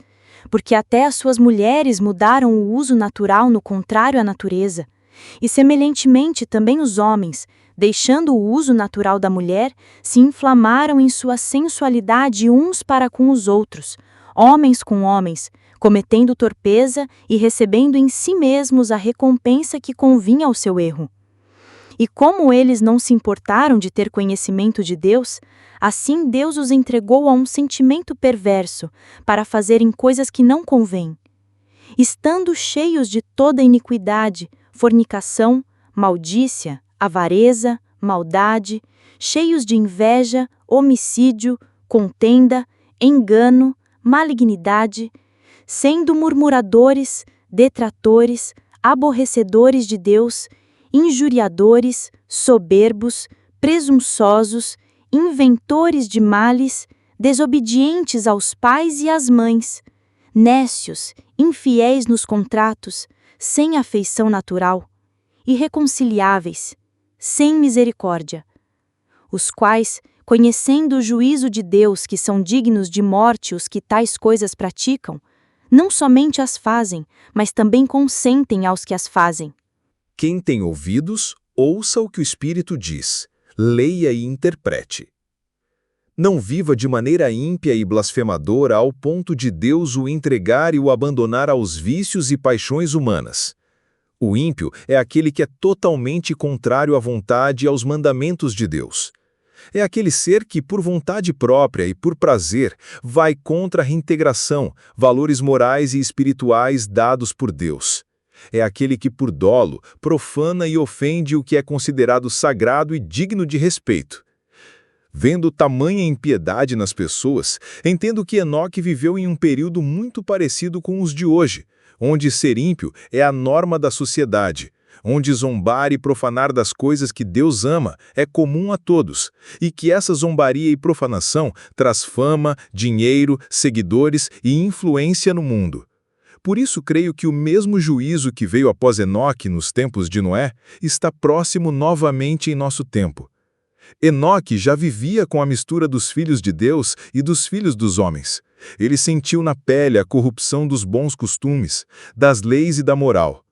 porque até as suas mulheres mudaram o uso natural no contrário à natureza, e semelhantemente também os homens, deixando o uso natural da mulher, se inflamaram em sua sensualidade uns para com os outros, homens com homens, cometendo torpeza e recebendo em si mesmos a recompensa que convinha ao seu erro. E como eles não se importaram de ter conhecimento de Deus, assim Deus os entregou a um sentimento perverso, para fazerem coisas que não convêm. Estando cheios de toda iniquidade, fornicação, maldícia, avareza, maldade, cheios de inveja, homicídio, contenda, engano, malignidade, sendo murmuradores, detratores, aborrecedores de Deus, injuriadores, soberbos, presunçosos, inventores de males, desobedientes aos pais e às mães, nécios, infiéis nos contratos, sem afeição natural, irreconciliáveis, sem misericórdia, os quais, conhecendo o juízo de Deus que são dignos de morte os que tais coisas praticam, não somente as fazem, mas também consentem aos que as fazem. Quem tem ouvidos, ouça o que o Espírito diz, leia e interprete. Não viva de maneira ímpia e blasfemadora ao ponto de Deus o entregar e o abandonar aos vícios e paixões humanas. O ímpio é aquele que é totalmente contrário à vontade e aos mandamentos de Deus. É aquele ser que, por vontade própria e por prazer, vai contra a reintegração, valores morais e espirituais dados por Deus. É aquele que, por dolo, profana e ofende o que é considerado sagrado e digno de respeito. Vendo tamanha impiedade nas pessoas, entendo que Enoque viveu em um período muito parecido com os de hoje, onde ser ímpio é a norma da sociedade, onde zombar e profanar das coisas que Deus ama é comum a todos, e que essa zombaria e profanação traz fama, dinheiro, seguidores e influência no mundo. Por isso creio que o mesmo juízo que veio após Enoque nos tempos de Noé está próximo novamente em nosso tempo. Enoque já vivia com a mistura dos filhos de Deus e dos filhos dos homens. Ele sentiu na pele a corrupção dos bons costumes, das leis e da moral.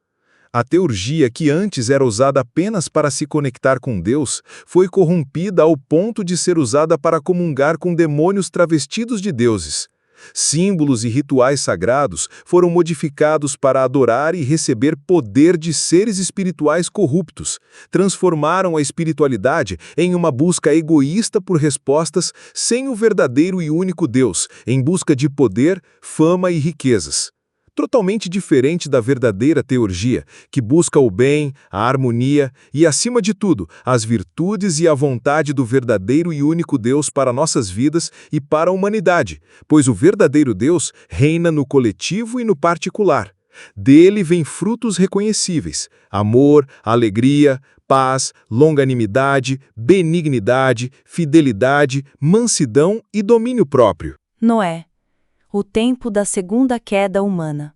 A teurgia que antes era usada apenas para se conectar com Deus, foi corrompida ao ponto de ser usada para comungar com demônios travestidos de deuses. Símbolos e rituais sagrados foram modificados para adorar e receber poder de seres espirituais corruptos. Transformaram a espiritualidade em uma busca egoísta por respostas sem o verdadeiro e único Deus, em busca de poder, fama e riquezas. Totalmente diferente da verdadeira teurgia, que busca o bem, a harmonia e, acima de tudo, as virtudes e a vontade do verdadeiro e único Deus para nossas vidas e para a humanidade, pois o verdadeiro Deus reina no coletivo e no particular. Dele vêm frutos reconhecíveis: amor, alegria, paz, longanimidade, benignidade, fidelidade, mansidão e domínio próprio. Noé. O tempo da segunda queda humana.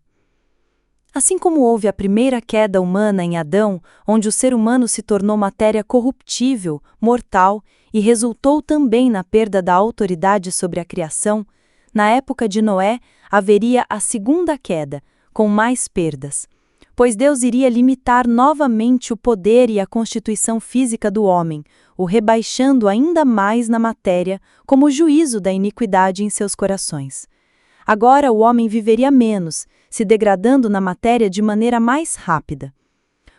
Assim como houve a primeira queda humana em Adão, onde o ser humano se tornou matéria corruptível, mortal, e resultou também na perda da autoridade sobre a criação, na época de Noé haveria a segunda queda, com mais perdas. Pois Deus iria limitar novamente o poder e a constituição física do homem, o rebaixando ainda mais na matéria, como juízo da iniquidade em seus corações. Agora o homem viveria menos, se degradando na matéria de maneira mais rápida.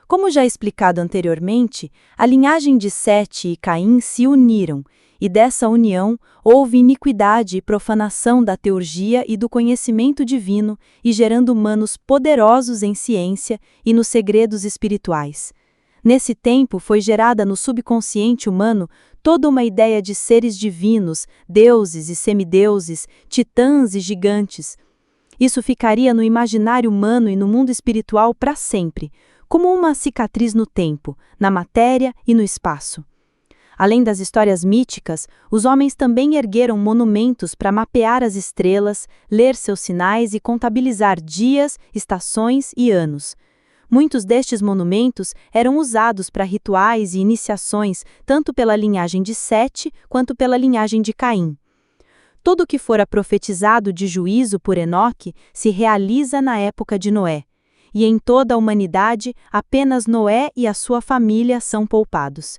Como já explicado anteriormente, a linhagem de Sete e Caim se uniram, e dessa união houve iniquidade e profanação da teurgia e do conhecimento divino, e gerando humanos poderosos em ciência e nos segredos espirituais. Nesse tempo foi gerada no subconsciente humano toda uma ideia de seres divinos, deuses e semideuses, titãs e gigantes. Isso ficaria no imaginário humano e no mundo espiritual para sempre, como uma cicatriz no tempo, na matéria e no espaço. Além das histórias míticas, os homens também ergueram monumentos para mapear as estrelas, ler seus sinais e contabilizar dias, estações e anos. Muitos destes monumentos eram usados para rituais e iniciações, tanto pela linhagem de Sete quanto pela linhagem de Caim. Tudo o que fora profetizado de juízo por Enoque se realiza na época de Noé. E em toda a humanidade, apenas Noé e a sua família são poupados.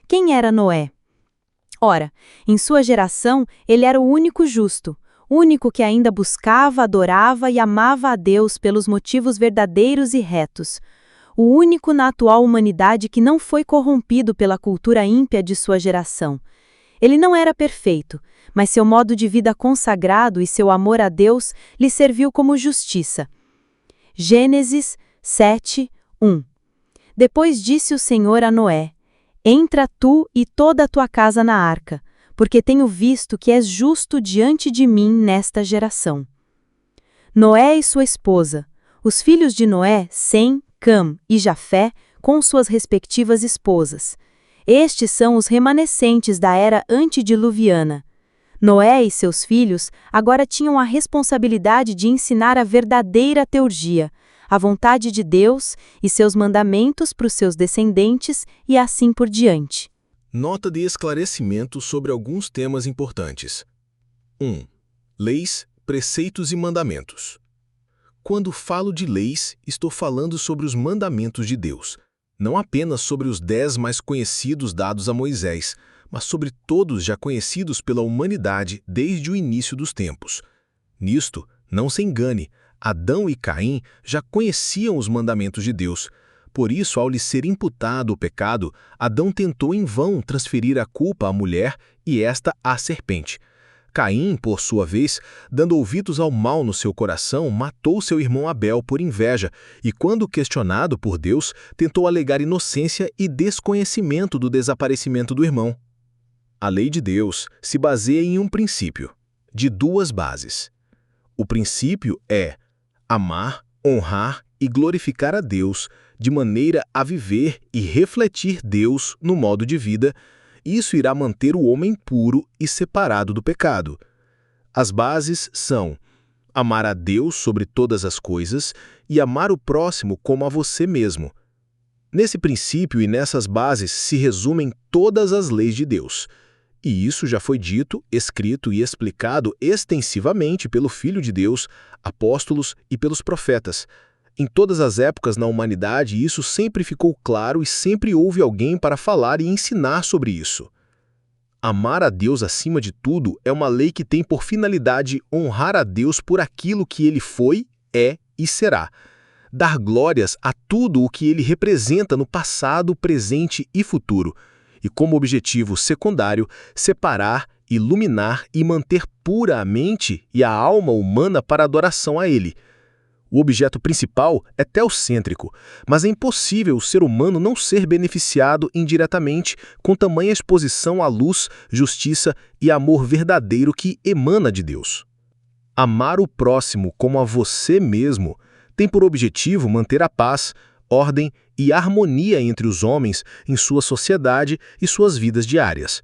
Quem era Noé? Ora, em sua geração, ele era o único justo, único que ainda buscava, adorava e amava a Deus pelos motivos verdadeiros e retos. O único na atual humanidade que não foi corrompido pela cultura ímpia de sua geração. Ele não era perfeito, mas seu modo de vida consagrado e seu amor a Deus lhe serviu como justiça. Gênesis 7, 1. Depois disse o Senhor a Noé: Entra tu e toda a tua casa na arca, porque tenho visto que és justo diante de mim nesta geração. Noé e sua esposa, os filhos de Noé, Sem, Cam e Jafé, com suas respectivas esposas. Estes são os remanescentes da era antediluviana. Noé e seus filhos agora tinham a responsabilidade de ensinar a verdadeira teurgia, a vontade de Deus e seus mandamentos para os seus descendentes e assim por diante. Nota de esclarecimento sobre alguns temas importantes. 1. Leis, preceitos e mandamentos. Quando falo de leis, estou falando sobre os mandamentos de Deus, não apenas sobre os 10 mais conhecidos dados a Moisés, mas sobre todos já conhecidos pela humanidade desde o início dos tempos. Nisto, não se engane, Adão e Caim já conheciam os mandamentos de Deus. Por isso, ao lhe ser imputado o pecado, Adão tentou em vão transferir a culpa à mulher e esta à serpente. Caim, por sua vez, dando ouvidos ao mal no seu coração, matou seu irmão Abel por inveja e, quando questionado por Deus, tentou alegar inocência e desconhecimento do desaparecimento do irmão. A lei de Deus se baseia em um princípio, de 2 bases. O princípio é amar, honrar e glorificar a Deus, de maneira a viver e refletir Deus no modo de vida. Isso irá manter o homem puro e separado do pecado. As bases são amar a Deus sobre todas as coisas e amar o próximo como a você mesmo. Nesse princípio e nessas bases se resumem todas as leis de Deus. E isso já foi dito, escrito e explicado extensivamente pelo Filho de Deus, apóstolos e pelos profetas. Em todas as épocas na humanidade, isso sempre ficou claro e sempre houve alguém para falar e ensinar sobre isso. Amar a Deus acima de tudo é uma lei que tem por finalidade honrar a Deus por aquilo que Ele foi, é e será. Dar glórias a tudo o que Ele representa no passado, presente e futuro. E como objetivo secundário, separar, iluminar e manter pura a mente e a alma humana para adoração a Ele. O objeto principal é teocêntrico, mas é impossível o ser humano não ser beneficiado indiretamente com tamanha exposição à luz, justiça e amor verdadeiro que emana de Deus. Amar o próximo como a você mesmo tem por objetivo manter a paz, ordem e harmonia entre os homens em sua sociedade e suas vidas diárias.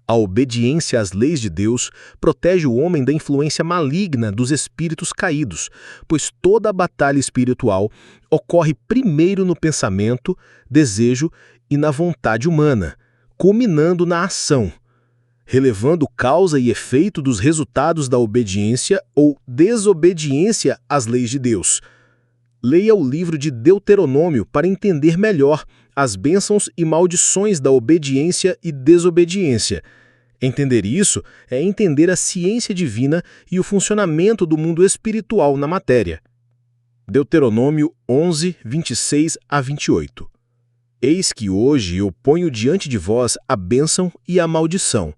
A obediência às leis de Deus protege o homem da influência maligna dos espíritos caídos, pois toda a batalha espiritual ocorre primeiro no pensamento, desejo e na vontade humana, culminando na ação, relevando causa e efeito dos resultados da obediência ou desobediência às leis de Deus. Leia o livro de Deuteronômio para entender melhor as bênçãos e maldições da obediência e desobediência. Entender isso é entender a ciência divina e o funcionamento do mundo espiritual na matéria. Deuteronômio 11, 26 a 28. Eis que hoje eu ponho diante de vós a bênção e a maldição.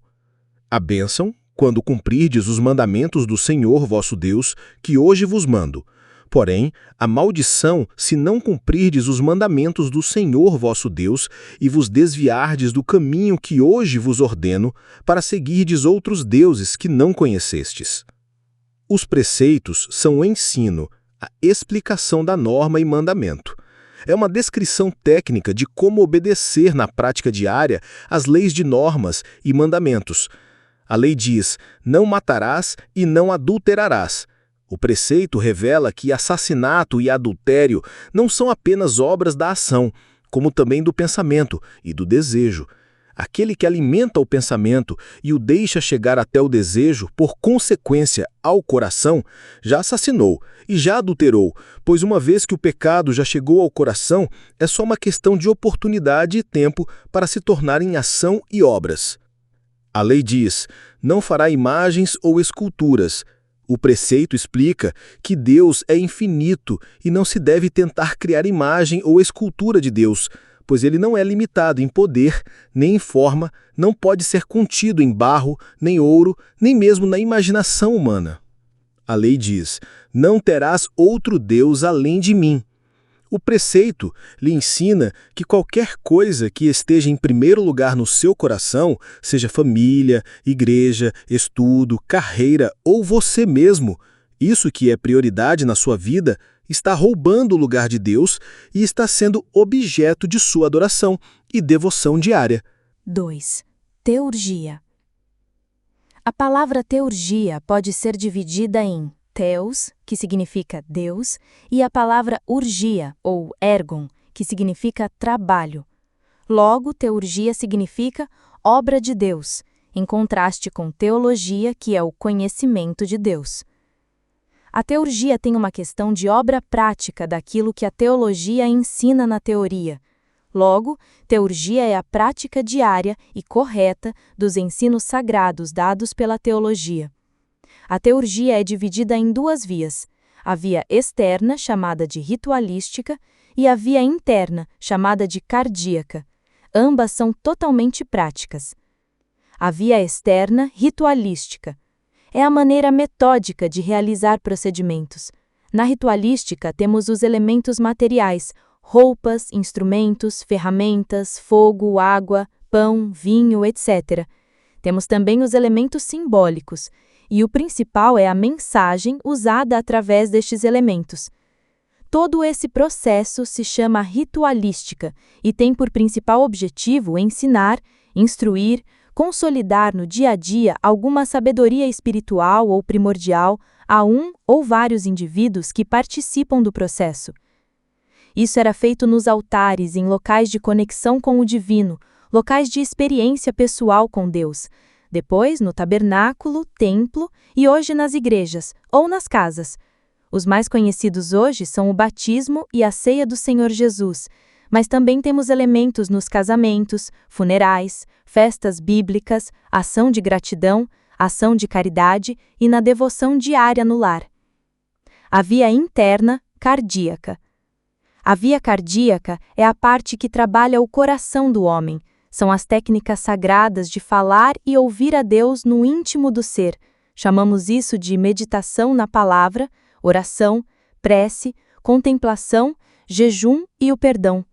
A bênção, quando cumprirdes os mandamentos do Senhor vosso Deus, que hoje vos mando. Porém, a maldição, se não cumprirdes os mandamentos do Senhor vosso Deus e vos desviardes do caminho que hoje vos ordeno, para seguirdes outros deuses que não conhecestes. Os preceitos são o ensino, a explicação da norma e mandamento. É uma descrição técnica de como obedecer na prática diária as leis de normas e mandamentos. A lei diz: não matarás e não adulterarás. O preceito revela que assassinato e adultério não são apenas obras da ação, como também do pensamento e do desejo. Aquele que alimenta o pensamento e o deixa chegar até o desejo, por consequência, ao coração, já assassinou e já adulterou, pois uma vez que o pecado já chegou ao coração, é só uma questão de oportunidade e tempo para se tornar em ação e obras. A lei diz: não fará imagens ou esculturas. O preceito explica que Deus é infinito e não se deve tentar criar imagem ou escultura de Deus, pois ele não é limitado em poder, nem em forma, não pode ser contido em barro, nem ouro, nem mesmo na imaginação humana. A lei diz: não terás outro Deus além de mim. O preceito lhe ensina que qualquer coisa que esteja em primeiro lugar no seu coração, seja família, igreja, estudo, carreira ou você mesmo, isso que é prioridade na sua vida, está roubando o lugar de Deus e está sendo objeto de sua adoração e devoção diária. 2. Teurgia. A palavra teurgia pode ser dividida em theos, que significa Deus, e a palavra urgia, ou ergon, que significa trabalho. Logo, teurgia significa obra de Deus, em contraste com teologia, que é o conhecimento de Deus. A teurgia tem uma questão de obra prática daquilo que a teologia ensina na teoria. Logo, teurgia é a prática diária e correta dos ensinos sagrados dados pela teologia. A teurgia é dividida em duas vias: a via externa, chamada de ritualística, e a via interna, chamada de cardíaca. Ambas são totalmente práticas. A via externa, ritualística, é a maneira metódica de realizar procedimentos. Na ritualística, temos os elementos materiais: roupas, instrumentos, ferramentas, fogo, água, pão, vinho, etc. Temos também os elementos simbólicos, e o principal é a mensagem usada através destes elementos. Todo esse processo se chama ritualística e tem por principal objetivo ensinar, instruir, consolidar no dia a dia alguma sabedoria espiritual ou primordial a um ou vários indivíduos que participam do processo. Isso era feito nos altares, em locais de conexão com o divino, locais de experiência pessoal com Deus. Depois, no tabernáculo, templo e hoje nas igrejas ou nas casas. Os mais conhecidos hoje são o batismo e a ceia do Senhor Jesus, mas também temos elementos nos casamentos, funerais, festas bíblicas, ação de gratidão, ação de caridade e na devoção diária no lar. A via interna, cardíaca. A via cardíaca é a parte que trabalha o coração do homem. São as técnicas sagradas de falar e ouvir a Deus no íntimo do ser. Chamamos isso de meditação na palavra, oração, prece, contemplação, jejum e o perdão.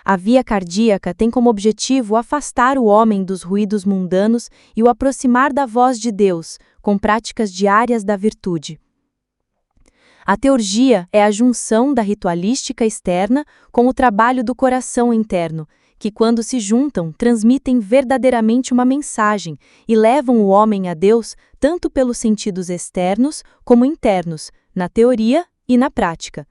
A via cardíaca tem como objetivo afastar o homem dos ruídos mundanos e o aproximar da voz de Deus, com práticas diárias da virtude. A teurgia é a junção da ritualística externa com o trabalho do coração interno, que, quando se juntam, transmitem verdadeiramente uma mensagem e levam o homem a Deus tanto pelos sentidos externos como internos, na teoria e na prática.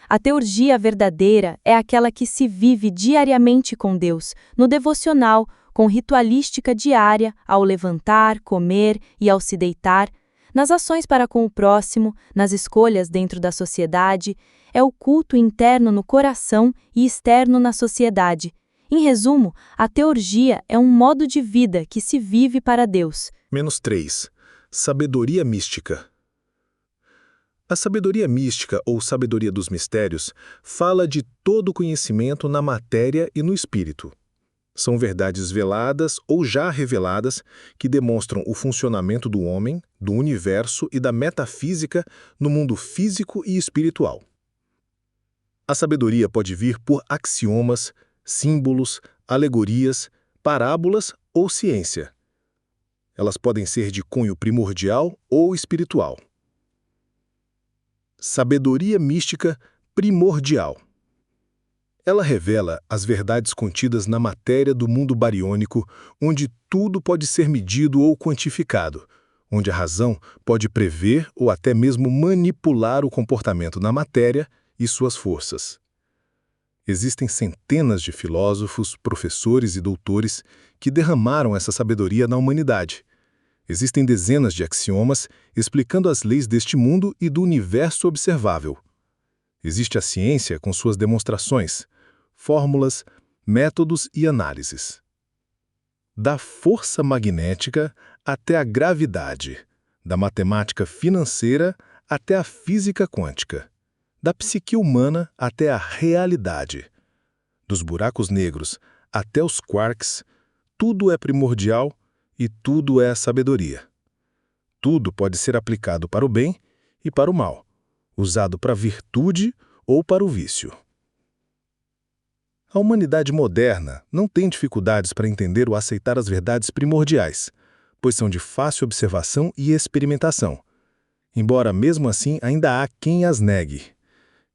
A teurgia verdadeira é aquela que se vive diariamente com Deus, no devocional, com ritualística diária, ao levantar, comer e ao se deitar, nas ações para com o próximo, nas escolhas dentro da sociedade, é o culto interno no coração e externo na sociedade. Em resumo, a teurgia é um modo de vida que se vive para Deus. -3. Sabedoria mística. A sabedoria mística, ou sabedoria dos mistérios, fala de todo o conhecimento na matéria e no espírito. São verdades veladas ou já reveladas que demonstram o funcionamento do homem, do universo e da metafísica no mundo físico e espiritual. A sabedoria pode vir por axiomas, símbolos, alegorias, parábolas ou ciência. Elas podem ser de cunho primordial ou espiritual. Sabedoria mística primordial. Ela revela as verdades contidas na matéria do mundo bariônico, onde tudo pode ser medido ou quantificado, onde a razão pode prever ou até mesmo manipular o comportamento na matéria e suas forças. Existem centenas de filósofos, professores e doutores que derramaram essa sabedoria na humanidade. Existem dezenas de axiomas explicando as leis deste mundo e do universo observável. Existe a ciência com suas demonstrações, fórmulas, métodos e análises. Da força magnética até a gravidade, da matemática financeira até a física quântica, da psique humana até a realidade, dos buracos negros até os quarks, tudo é primordial e tudo é sabedoria. Tudo pode ser aplicado para o bem e para o mal, usado para a virtude ou para o vício. A humanidade moderna não tem dificuldades para entender ou aceitar as verdades primordiais, pois são de fácil observação e experimentação, embora mesmo assim ainda há quem as negue.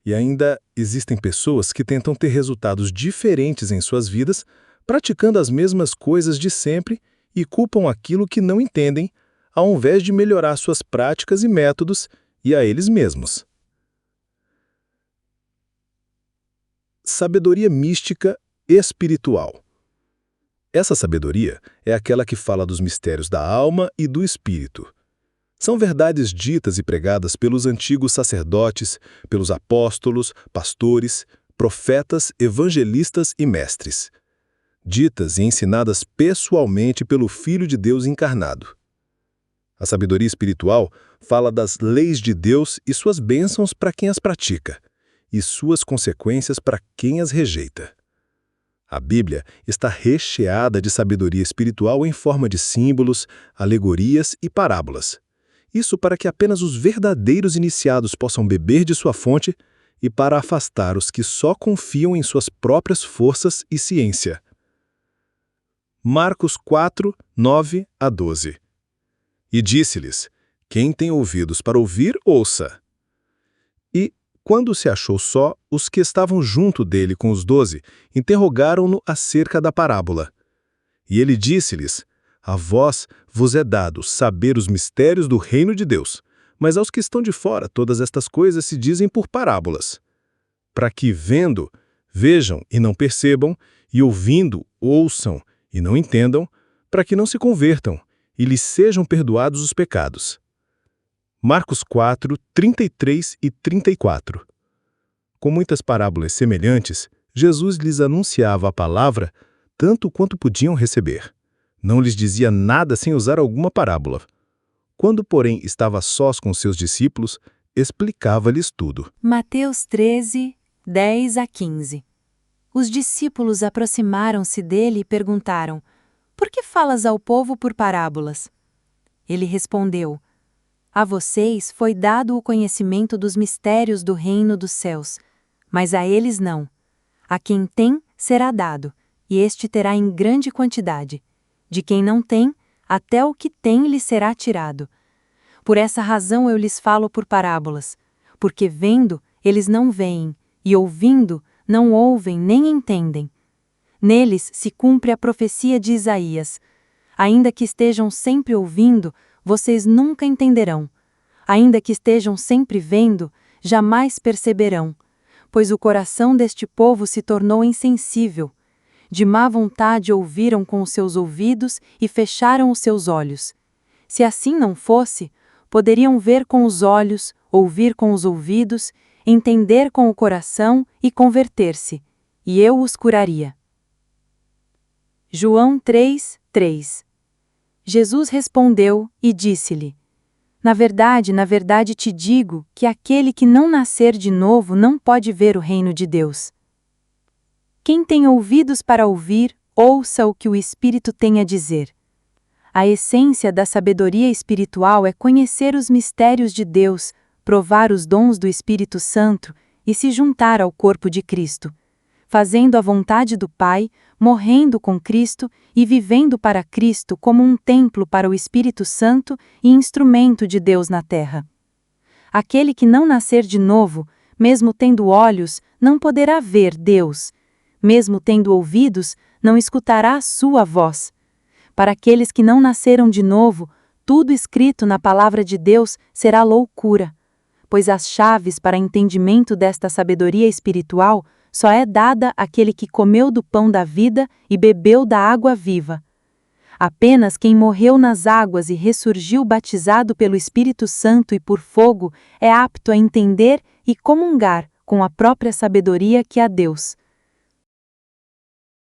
E ainda existem pessoas que tentam ter resultados diferentes em suas vidas, praticando as mesmas coisas de sempre e culpam aquilo que não entendem, ao invés de melhorar suas práticas e métodos e a eles mesmos. Sabedoria mística espiritual. Essa sabedoria é aquela que fala dos mistérios da alma e do espírito. São verdades ditas e pregadas pelos antigos sacerdotes, pelos apóstolos, pastores, profetas, evangelistas e mestres. Ditas e ensinadas pessoalmente pelo Filho de Deus encarnado. A sabedoria espiritual fala das leis de Deus e suas bênçãos para quem as pratica, e suas consequências para quem as rejeita. A Bíblia está recheada de sabedoria espiritual em forma de símbolos, alegorias e parábolas. Isso para que apenas os verdadeiros iniciados possam beber de sua fonte e para afastar os que só confiam em suas próprias forças e ciência. Marcos 4, 9 a 12. E disse-lhes: quem tem ouvidos para ouvir, ouça. E, quando se achou só, os que estavam junto dele com os 12 interrogaram-no acerca da parábola. E ele disse-lhes: a vós vos é dado saber os mistérios do reino de Deus, mas aos que estão de fora todas estas coisas se dizem por parábolas, para que, vendo, vejam e não percebam, e ouvindo, ouçam e não entendam, para que não se convertam e lhes sejam perdoados os pecados. Marcos 4, 33 e 34. Com muitas parábolas semelhantes, Jesus lhes anunciava a palavra tanto quanto podiam receber. Não lhes dizia nada sem usar alguma parábola. Quando, porém, estava a sós com seus discípulos, explicava-lhes tudo. Mateus 13, 10 a 15. Os discípulos aproximaram-se dele e perguntaram: por que falas ao povo por parábolas? Ele respondeu: a vocês foi dado o conhecimento dos mistérios do reino dos céus, mas a eles não. A quem tem, será dado, e este terá em grande quantidade. De quem não tem, até o que tem lhe será tirado. Por essa razão eu lhes falo por parábolas, porque vendo, eles não veem, e ouvindo, não ouvem nem entendem. Neles se cumpre a profecia de Isaías: ainda que estejam sempre ouvindo, vocês nunca entenderão. Ainda que estejam sempre vendo, jamais perceberão, pois o coração deste povo se tornou insensível. De má vontade ouviram com os seus ouvidos e fecharam os seus olhos. Se assim não fosse, poderiam ver com os olhos, ouvir com os ouvidos, entender com o coração e converter-se, e eu os curaria. João 3, 3. Jesus respondeu e disse-lhe: na verdade te digo que aquele que não nascer de novo não pode ver o reino de Deus. Quem tem ouvidos para ouvir, ouça o que o Espírito tem a dizer. A essência da sabedoria espiritual é conhecer os mistérios de Deus, provar os dons do Espírito Santo e se juntar ao corpo de Cristo, fazendo a vontade do Pai, morrendo com Cristo e vivendo para Cristo como um templo para o Espírito Santo e instrumento de Deus na terra. Aquele que não nascer de novo, mesmo tendo olhos, não poderá ver Deus. Mesmo tendo ouvidos, não escutará a sua voz. Para aqueles que não nasceram de novo, tudo escrito na palavra de Deus será loucura, pois as chaves para entendimento desta sabedoria espiritual só é dada àquele que comeu do pão da vida e bebeu da água viva. Apenas quem morreu nas águas e ressurgiu batizado pelo Espírito Santo e por fogo é apto a entender e comungar com a própria sabedoria que há Deus.